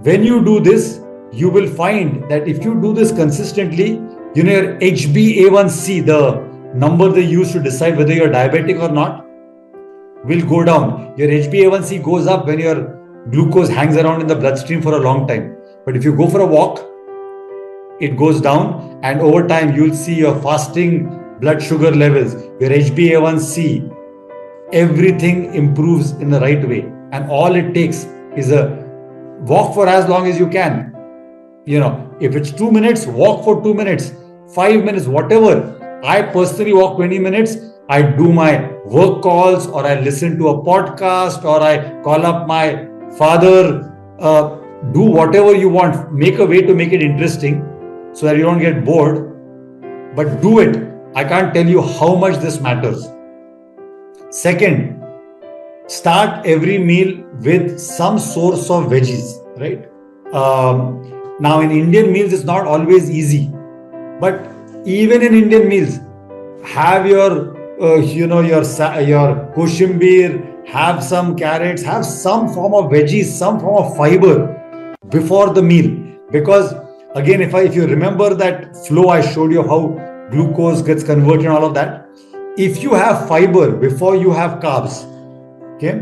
When you do this, you will find that if you do this consistently, your HbA1c, the number they use to decide whether you're diabetic or not, will go down. Your HbA1c goes up when your glucose hangs around in the bloodstream for a long time. But if you go for a walk, it goes down, and over time you'll see your fasting blood sugar levels, your HbA1c, everything improves in the right way. And all it takes is a walk for as long as you can. If it's 2 minutes, walk for 2 minutes, 5 minutes, whatever. I personally walk 20 minutes. I do my work calls, or I listen to a podcast, or I call up my father. Do whatever you want. Make a way to make it interesting so that you don't get bored. But do it. I can't tell you how much this matters. Second, start every meal with some source of veggies, right? Now in Indian meals, it's not always easy. But even in Indian meals, have your koshambir, have some carrots, have some form of veggies, some form of fiber before the meal. Because again, if you remember that flow I showed you, how glucose gets converted and all of that. If you have fiber before you have carbs, okay,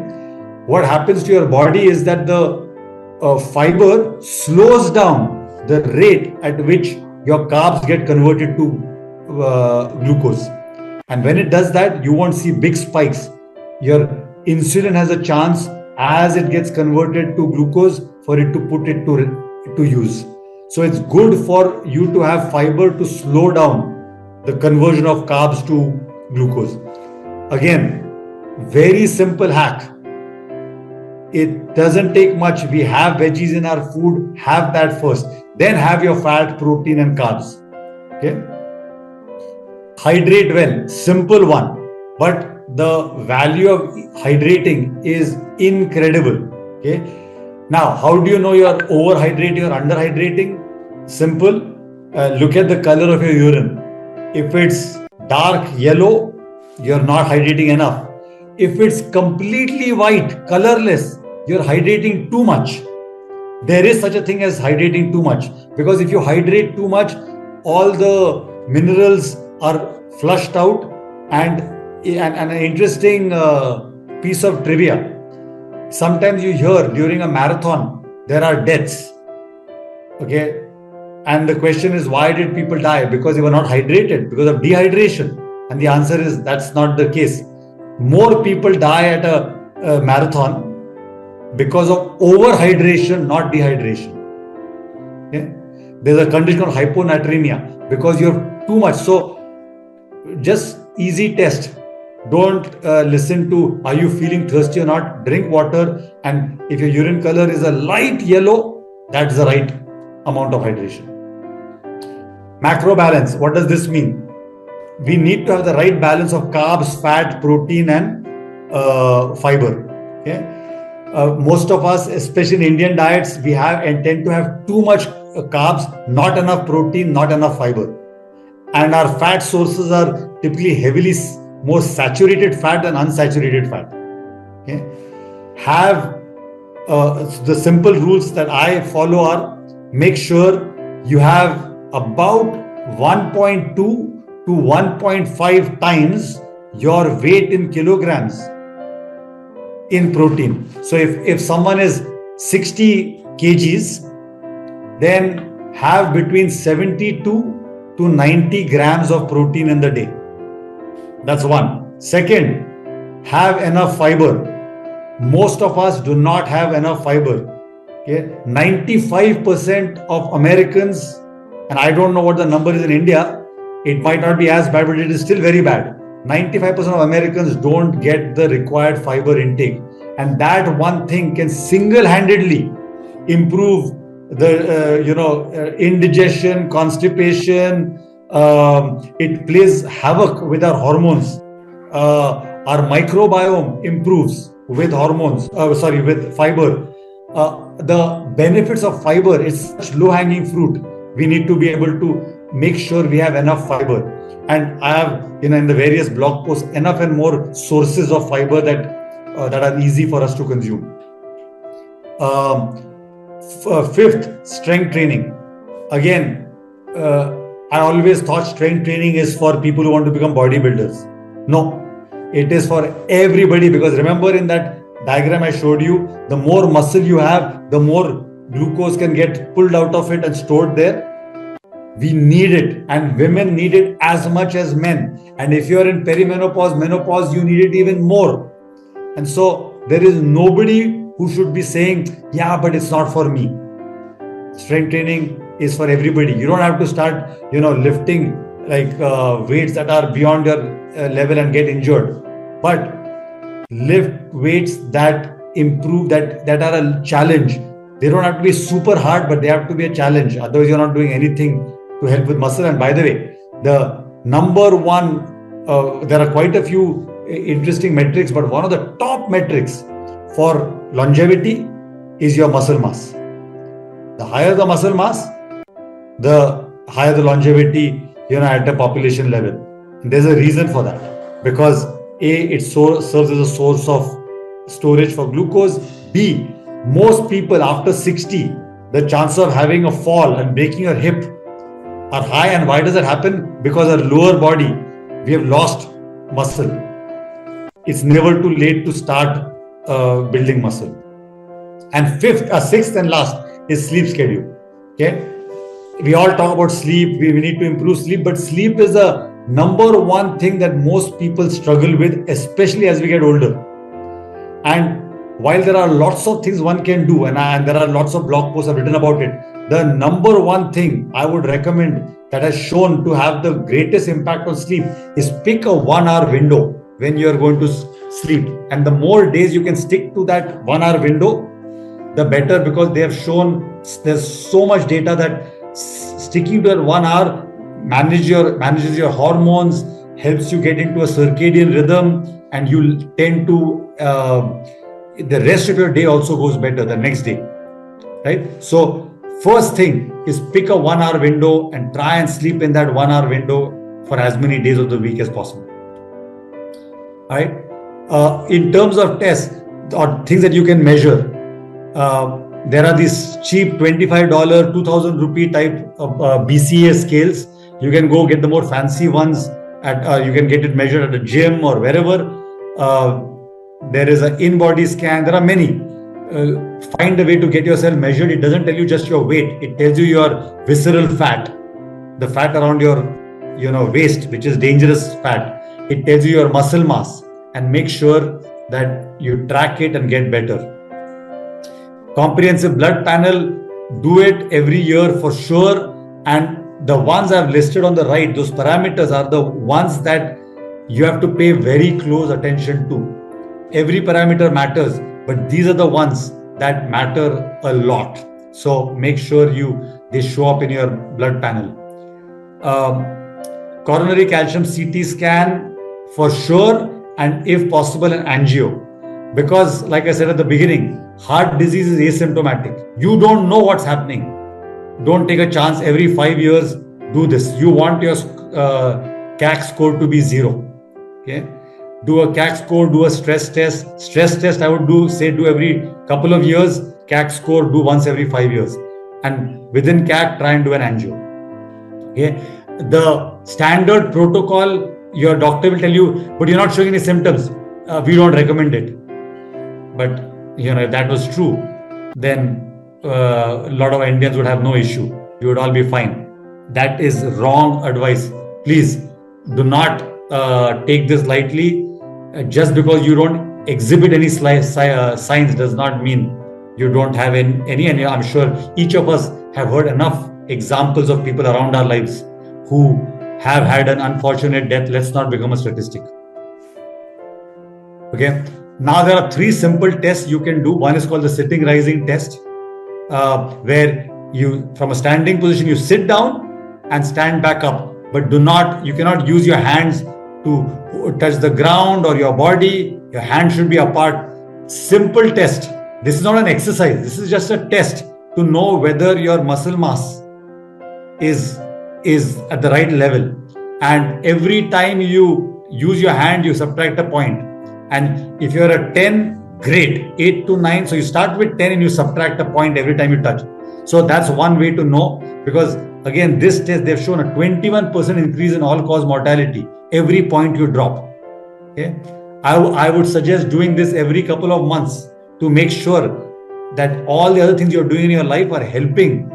what happens to your body is that the fiber slows down the rate at which your carbs get converted to glucose. And when it does that, you won't see big spikes. Your insulin has a chance, as it gets converted to glucose, for it to put it to use. So it's good for you to have fiber to slow down the conversion of carbs to glucose. Again, very simple hack. It doesn't take much. We have veggies in our food. Have that first. Then have your fat, protein and carbs. Okay. Hydrate well. Simple one. But the value of hydrating is incredible. Okay. Now, how do you know you're overhydrating or underhydrating? Simple. Look at the color of your urine. If it's dark yellow, you're not hydrating enough. If it's completely white, colorless, you're hydrating too much. There is such a thing as hydrating too much, because if you hydrate too much, all the minerals are flushed out. And an interesting piece of trivia. Sometimes you hear during a marathon, there are deaths. Okay. And the question is, why did people die? Because they were not hydrated, because of dehydration. And the answer is, that's not the case. More people die at a marathon because of overhydration, not dehydration. Okay? There's a condition called hyponatremia, because you have too much. So just easy test. Don't listen to, are you feeling thirsty or not? Drink water. And if your urine color is a light yellow, that's the right amount of hydration. Macro balance. What does this mean? We need to have the right balance of carbs, fat, protein and fiber. Okay? Most of us, especially in Indian diets, we have and tend to have too much carbs, not enough protein, not enough fiber. And our fat sources are typically heavily more saturated fat than unsaturated fat. Okay? Have the simple rules that I follow are: make sure you have about 1.2 to 1.5 times your weight in kilograms in protein. So if someone is 60 kgs, then have between 72 to 90 grams of protein in the day. That's one. Second, have enough fiber. Most of us do not have enough fiber. Okay? 95% of Americans, and I don't know what the number is in India, it might not be as bad, but it is still very bad. 95% of Americans don't get the required fiber intake. And that one thing can single-handedly improve the indigestion, constipation. It plays havoc with our hormones. Our microbiome improves with hormones. With fiber. The benefits of fiber is such low-hanging fruit. We need to be able to make sure we have enough fiber. And I have, in the various blog posts, enough and more sources of fiber that are easy for us to consume. Fifth, strength training. Again, I always thought strength training is for people who want to become bodybuilders. No, it is for everybody, because remember in that diagram I showed you, the more muscle you have, the more glucose can get pulled out of it and stored there. We need it, and women need it as much as men. And if you're in perimenopause, menopause, you need it even more. And so there is nobody who should be saying, yeah, but it's not for me. Strength training is for everybody. You don't have to start, lifting like weights that are beyond your level and get injured. But lift weights that improve, that are a challenge. They don't have to be super hard, but they have to be a challenge. Otherwise, you're not doing anything to help with muscle. And by the way, the number one, there are quite a few interesting metrics, but one of the top metrics for longevity is your muscle mass. The higher the muscle mass, the higher the longevity, at a population level. And there's a reason for that, because A, it serves as a source of storage for glucose. B, most people after 60, the chance of having a fall and breaking your hip are high. And why does that happen? Because our lower body, we have lost muscle. It's never too late to start building muscle. And sixth and last is sleep schedule. Okay, we all talk about sleep. We need to improve sleep, but sleep is the number one thing that most people struggle with, especially as we get older. And while there are lots of things one can do, and there are lots of blog posts I've written about it, the number one thing I would recommend that has shown to have the greatest impact on sleep is pick a 1 hour window when you're going to sleep. And the more days you can stick to that 1 hour window, the better, because they have shown there's so much data that sticking to that 1 hour manages your hormones, helps you get into a circadian rhythm, and you tend to the rest of your day also goes better the next day, right? So first thing is pick a 1 hour window and try and sleep in that 1 hour window for as many days of the week as possible. All right. In terms of tests or things that you can measure, there are these cheap $25, 2,000 rupee type of BCA scales. You can go get the more fancy ones you can get it measured at a gym or wherever. There is an in-body scan. There are many. Find a way to get yourself measured. It doesn't tell you just your weight. It tells you your visceral fat, the fat around your waist, which is dangerous fat. It tells you your muscle mass, and make sure that you track it and get better. Comprehensive blood panel, do it every year for sure. And the ones I've listed on the right, those parameters are the ones that you have to pay very close attention to. Every parameter matters, but these are the ones that matter a lot. So make sure they show up in your blood panel. Coronary calcium CT scan for sure, and if possible an angio. Because like I said at the beginning, heart disease is asymptomatic. You don't know what's happening. Don't take a chance. Every 5 years, do this. You want your CAC score to be 0. Okay. Do a CAC score, do a stress test. Stress test I would do every couple of years. CAC score, do once every 5 years. And within CAC, try and do an angio. Okay. The standard protocol, your doctor will tell you, but you're not showing any symptoms. We don't recommend it. But if that was true, then a lot of Indians would have no issue. You would all be fine. That is wrong advice. Please do not take this lightly. Just because you don't exhibit any signs does not mean you don't have any. And I'm sure each of us have heard enough examples of people around our lives who have had an unfortunate death. Let's not become a statistic. Okay. Now there are 3 simple tests you can do. One is called the sitting rising test, where you, from a standing position, you sit down and stand back up, but you cannot use your hands to touch the ground or your body. Your hands should be apart. Simple test. This is not an exercise. This is just a test to know whether your muscle mass is at the right level. And every time you use your hand, you subtract a point. And if you're a 10, great, 8 to 9. So you start with 10 and you subtract a point every time you touch. So that's one way to know, because again, this test, they've shown a 21% increase in all-cause mortality every point you drop. Okay, I would suggest doing this every couple of months to make sure that all the other things you're doing in your life are helping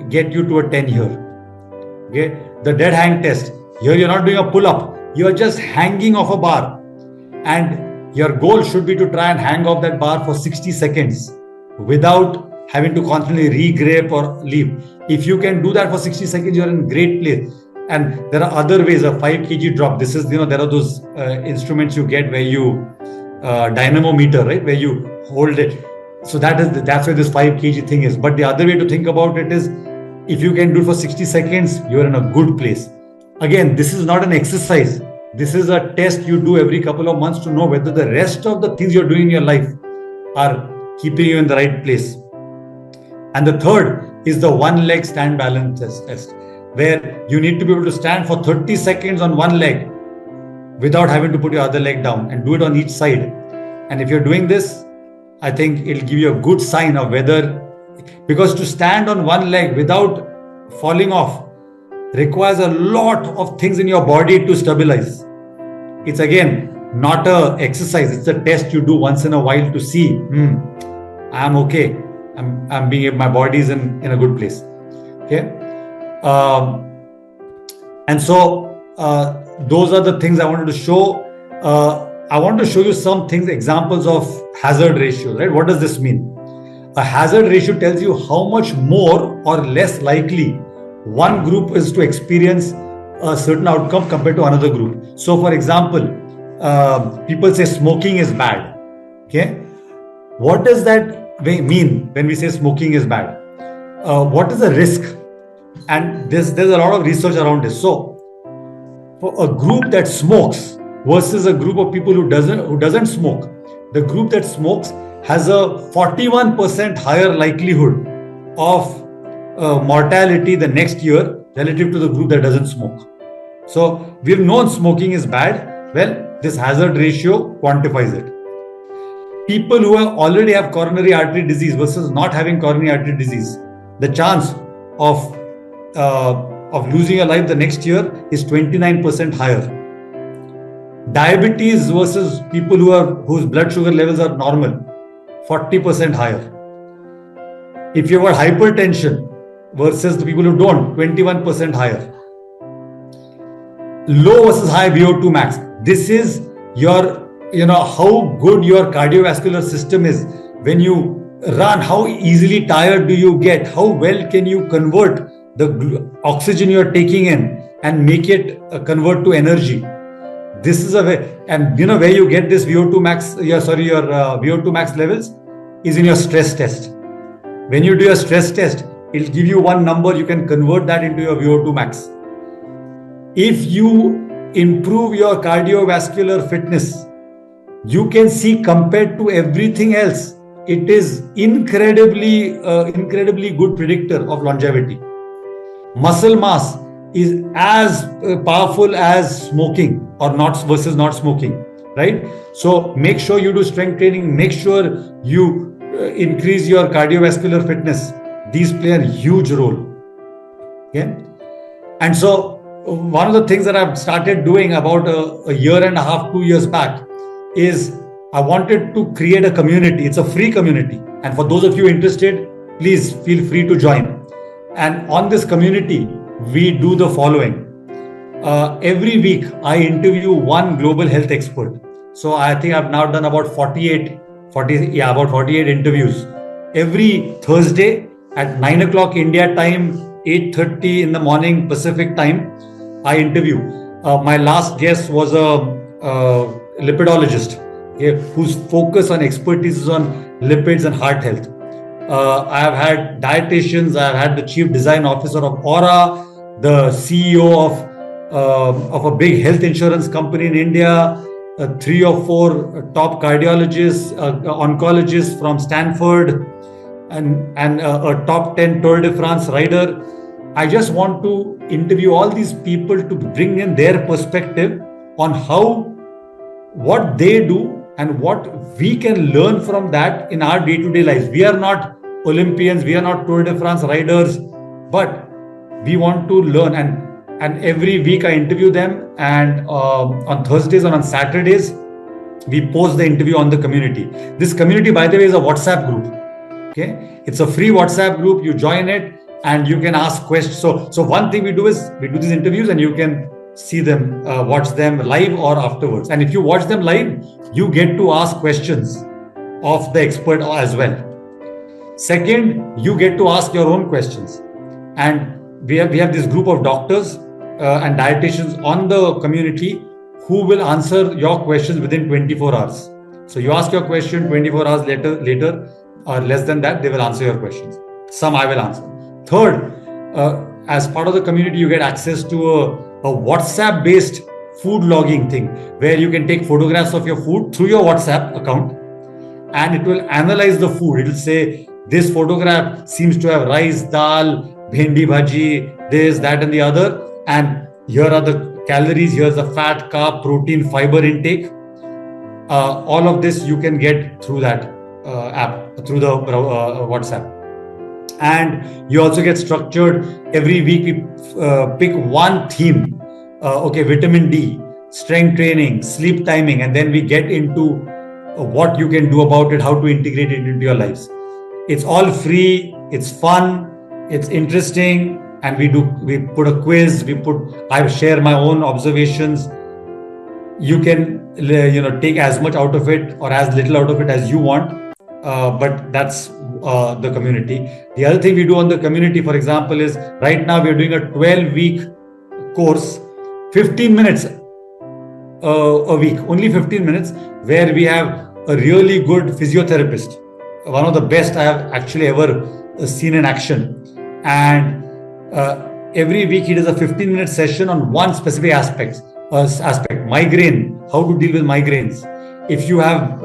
get you to a 10 here. Okay, the dead hang test. Here you're not doing a pull-up. You're just hanging off a bar. And your goal should be to try and hang off that bar for 60 seconds without having to constantly re-grip or leave. If you can do that for 60 seconds, you're in a great place. And there are other ways, a 5 kg drop. This is, there are those instruments you get where you, dynamometer, right? Where you hold it. So that's where this 5 kg thing is. But the other way to think about it is, if you can do it for 60 seconds, you're in a good place. Again, this is not an exercise. This is a test you do every couple of months to know whether the rest of the things you're doing in your life are keeping you in the right place. And the third is the one leg stand balance test, where you need to be able to stand for 30 seconds on one leg without having to put your other leg down, and do it on each side. And if you're doing this, I think it'll give you a good sign of whether, because to stand on one leg without falling off requires a lot of things in your body to stabilize. It's again not a exercise, it's a test you do once in a while to see, I'm okay. My body is in a good place. Okay. And so those are the things I wanted to show. I want to show you some things, examples of hazard ratios, right? What does this mean? A hazard ratio tells you how much more or less likely one group is to experience a certain outcome compared to another group. So for example, people say smoking is bad. Okay. What does that mean when we say smoking is bad? What is the risk? And there's a lot of research around this. So for a group that smokes versus a group of people who doesn't smoke, the group that smokes has a 41% higher likelihood of mortality the next year relative to the group that doesn't smoke. So we've known smoking is bad. Well, this hazard ratio quantifies it. People who already have coronary artery disease versus not having coronary artery disease, the chance of losing your life the next year is 29% higher. Diabetes versus people whose blood sugar levels are normal, 40% higher. If you have hypertension versus the people who don't, 21% higher. Low versus high VO2 max. This is your, how good your cardiovascular system is. When you run, how easily tired do you get? How well can you convert the oxygen you're taking in and make it convert to energy? This is a way, and where you get this VO2 max, your VO2 max levels is in your stress test. When you do your stress test, it'll give you one number, you can convert that into your VO2 max. If you improve your cardiovascular fitness, you can see compared to everything else, it is incredibly good predictor of longevity. Muscle mass is as powerful as smoking or not versus not smoking, right? So make sure you do strength training, make sure you increase your cardiovascular fitness. These play a huge role. Okay. And so one of the things that I've started doing about a year and a half, 2 years back is I wanted to create a community. It's a free community. And for those of you interested, please feel free to join. And on this community, we do the following. Every week, I interview one global health expert. So I think I've now done about 48 interviews. Every Thursday at 9 o'clock India time, 8:30 in the morning Pacific time, I interview. My last guest was a lipidologist whose focus on expertise is on lipids and heart health. I have had dietitians. I have had the chief design officer of Aura, the CEO of a big health insurance company in India, 3 or 4 top cardiologists, oncologists from Stanford, and a top 10 Tour de France rider. I just want to interview all these people to bring in their perspective on what they do and what we can learn from that in our day-to-day lives. We are not Olympians, we are not Tour de France riders, but we want to learn. And every week I interview them, and on Thursdays and on Saturdays, we post the interview on the community. This community, by the way, is a WhatsApp group. Okay, it's a free WhatsApp group. You join it and you can ask questions. So one thing we do is we do these interviews, and you can see them, watch them live or afterwards. And if you watch them live, you get to ask questions of the expert as well. Second, you get to ask your own questions. And we have this group of doctors and dietitians on the community who will answer your questions within 24 hours. So you ask your question, 24 hours later or less than that, they will answer your questions. Some I will answer. Third, as part of the community, you get access to a WhatsApp-based food logging thing where you can take photographs of your food through your WhatsApp account, and it will analyze the food. It will say, this photograph seems to have rice, dal, bhendi bhaji, this, that, and the other. And here are the calories, here's the fat, carb, protein, fiber intake. All of this you can get through that app, through the WhatsApp. And you also get structured. Every week we pick one theme. Vitamin D, strength training, sleep timing, and then we get into what you can do about it, how to integrate it into your lives. It's all free, it's fun, it's interesting, and we put a quiz, I share my own observations. You can take as much out of it or as little out of it as you want, but that's the community. The other thing we do on the community, for example, is right now we're doing a 12-week course, 15 minutes a week, only 15 minutes, where we have a really good physiotherapist, one of the best I have actually ever seen in action. And every week he does a 15-minute session on one specific aspect, migraine, how to deal with migraines. If you have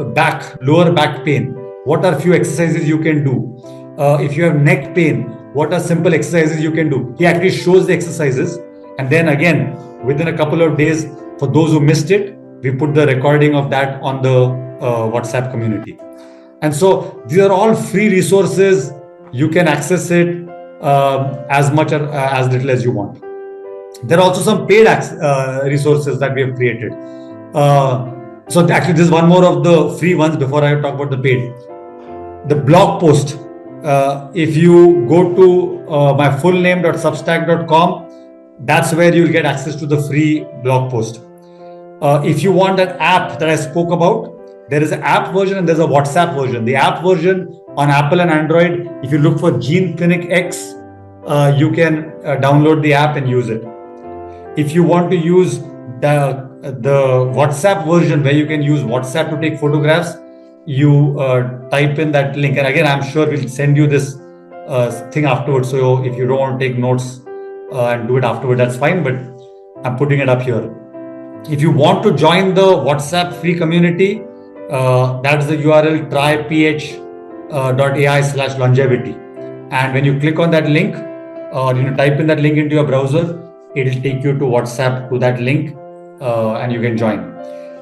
lower back pain, what are few exercises you can do? If you have neck pain, what are simple exercises you can do? He actually shows the exercises. And then again, within a couple of days, for those who missed it, we put the recording of that on the WhatsApp community. And so these are all free resources. You can access it as much or as little as you want. There are also some paid resources that we have created. So actually, this is one more of the free ones before I talk about the paid. The blog post. If you go to my full name.substack.com, that's where you'll get access to the free blog post. If you want an app that I spoke about, there is an app version and there's a WhatsApp version. The app version on Apple and Android, if you look for Gene Clinic X, you can download the app and use it. If you want to use the WhatsApp version, where you can use WhatsApp to take photographs, you type in that link. And again, I'm sure we'll send you this thing afterwards. So if you don't want to take notes and do it afterward, that's fine. But I'm putting it up here. If you want to join the WhatsApp free community, that is the URL tryph.ai/longevity. And when you click on that link, or type in that link into your browser, it will take you to WhatsApp to that link, and you can join.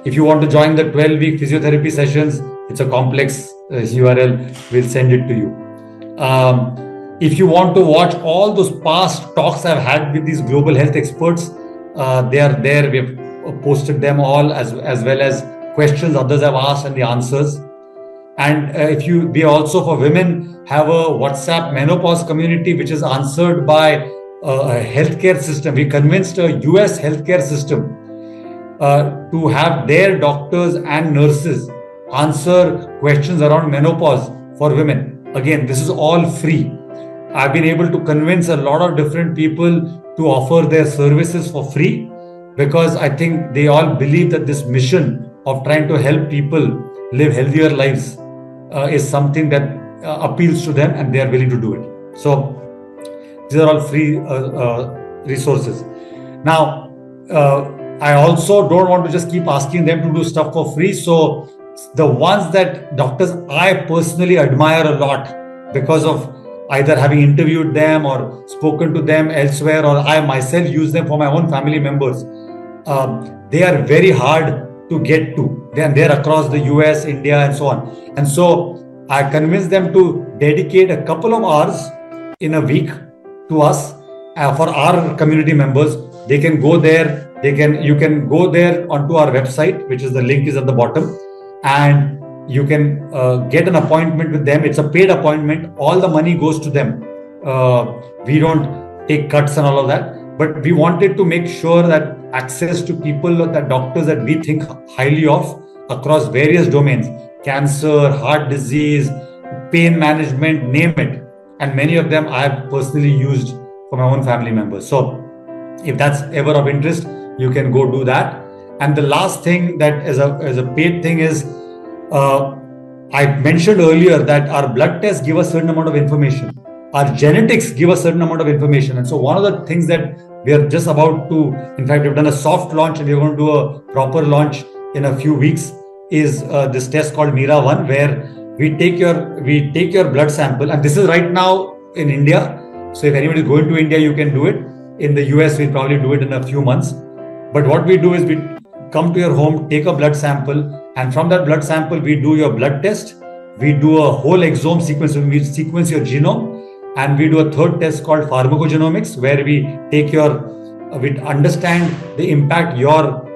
If you want to join the 12-week physiotherapy sessions, it's a complex URL. We'll send it to you. If you want to watch all those past talks I've had with these global health experts, they are there. We have posted them all, as well as questions others have asked and the answers. And we also, for women, have a WhatsApp menopause community, which is answered by a healthcare system. We convinced a US healthcare system to have their doctors and nurses answer questions around menopause for women. Again, this is all free. I've been able to convince a lot of different people to offer their services for free, because I think they all believe that this mission of trying to help people live healthier lives is something that appeals to them, and they are willing to do it. So these are all free resources. Now, I also don't want to just keep asking them to do stuff for free. So the ones that doctors I personally admire a lot, because of either having interviewed them or spoken to them elsewhere, or I myself use them for my own family members, they are very hard to get to. They're across the US, India, and so on. And so I convinced them to dedicate a couple of hours in a week to us for our community members. They can go there. You can go there onto our website, which is the link is at the bottom, and you can get an appointment with them. It's a paid appointment. All the money goes to them. We don't take cuts and all of that. But we wanted to make sure that access to people, that doctors that we think highly of across various domains, cancer, heart disease, pain management, name it. And many of them I have personally used for my own family members. So if that's ever of interest, you can go do that. And the last thing that is a paid thing is, I mentioned earlier that our blood tests give a certain amount of information. Our genetics give a certain amount of information. And so one of the things that we are just about to, in fact, we've done a soft launch and we're going to do a proper launch in a few weeks, is this test called Mira1, where we take your blood sample. And this is right now in India. So if anybody is going to India, you can do it. In the US, we'll probably do it in a few months. But what we do is we come to your home, take a blood sample, and from that blood sample, we do your blood test. We do a whole exome sequence. We sequence your genome. And we do a third test called pharmacogenomics, where we we understand the impact your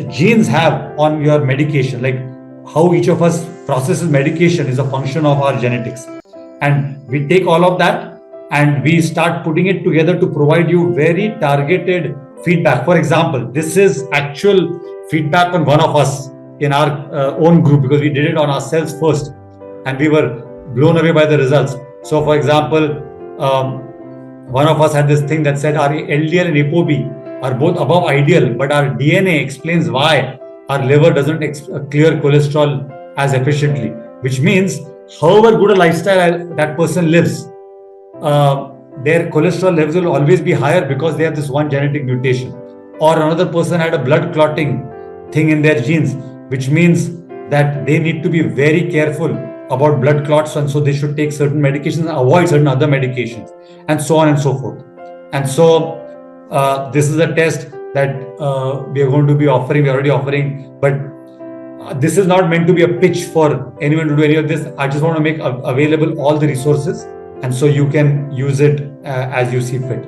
genes have on your medication, like how each of us processes medication is a function of our genetics. And we take all of that and we start putting it together to provide you very targeted feedback. For example, this is actual feedback on one of us in our own group, because we did it on ourselves first and we were blown away by the results. So for example, one of us had this thing that said our LDL and ApoB are both above ideal, but our DNA explains why our liver doesn't clear cholesterol as efficiently, which means however good a lifestyle that person lives, their cholesterol levels will always be higher because they have this one genetic mutation. Or another person had a blood clotting thing in their genes, which means that they need to be very careful about blood clots, and so they should take certain medications and avoid certain other medications, and so on and so forth. And so this is a test that we are going to be offering, we're already offering, but this is not meant to be a pitch for anyone to do any of this. I just want to make available all the resources, and so you can use it as you see fit.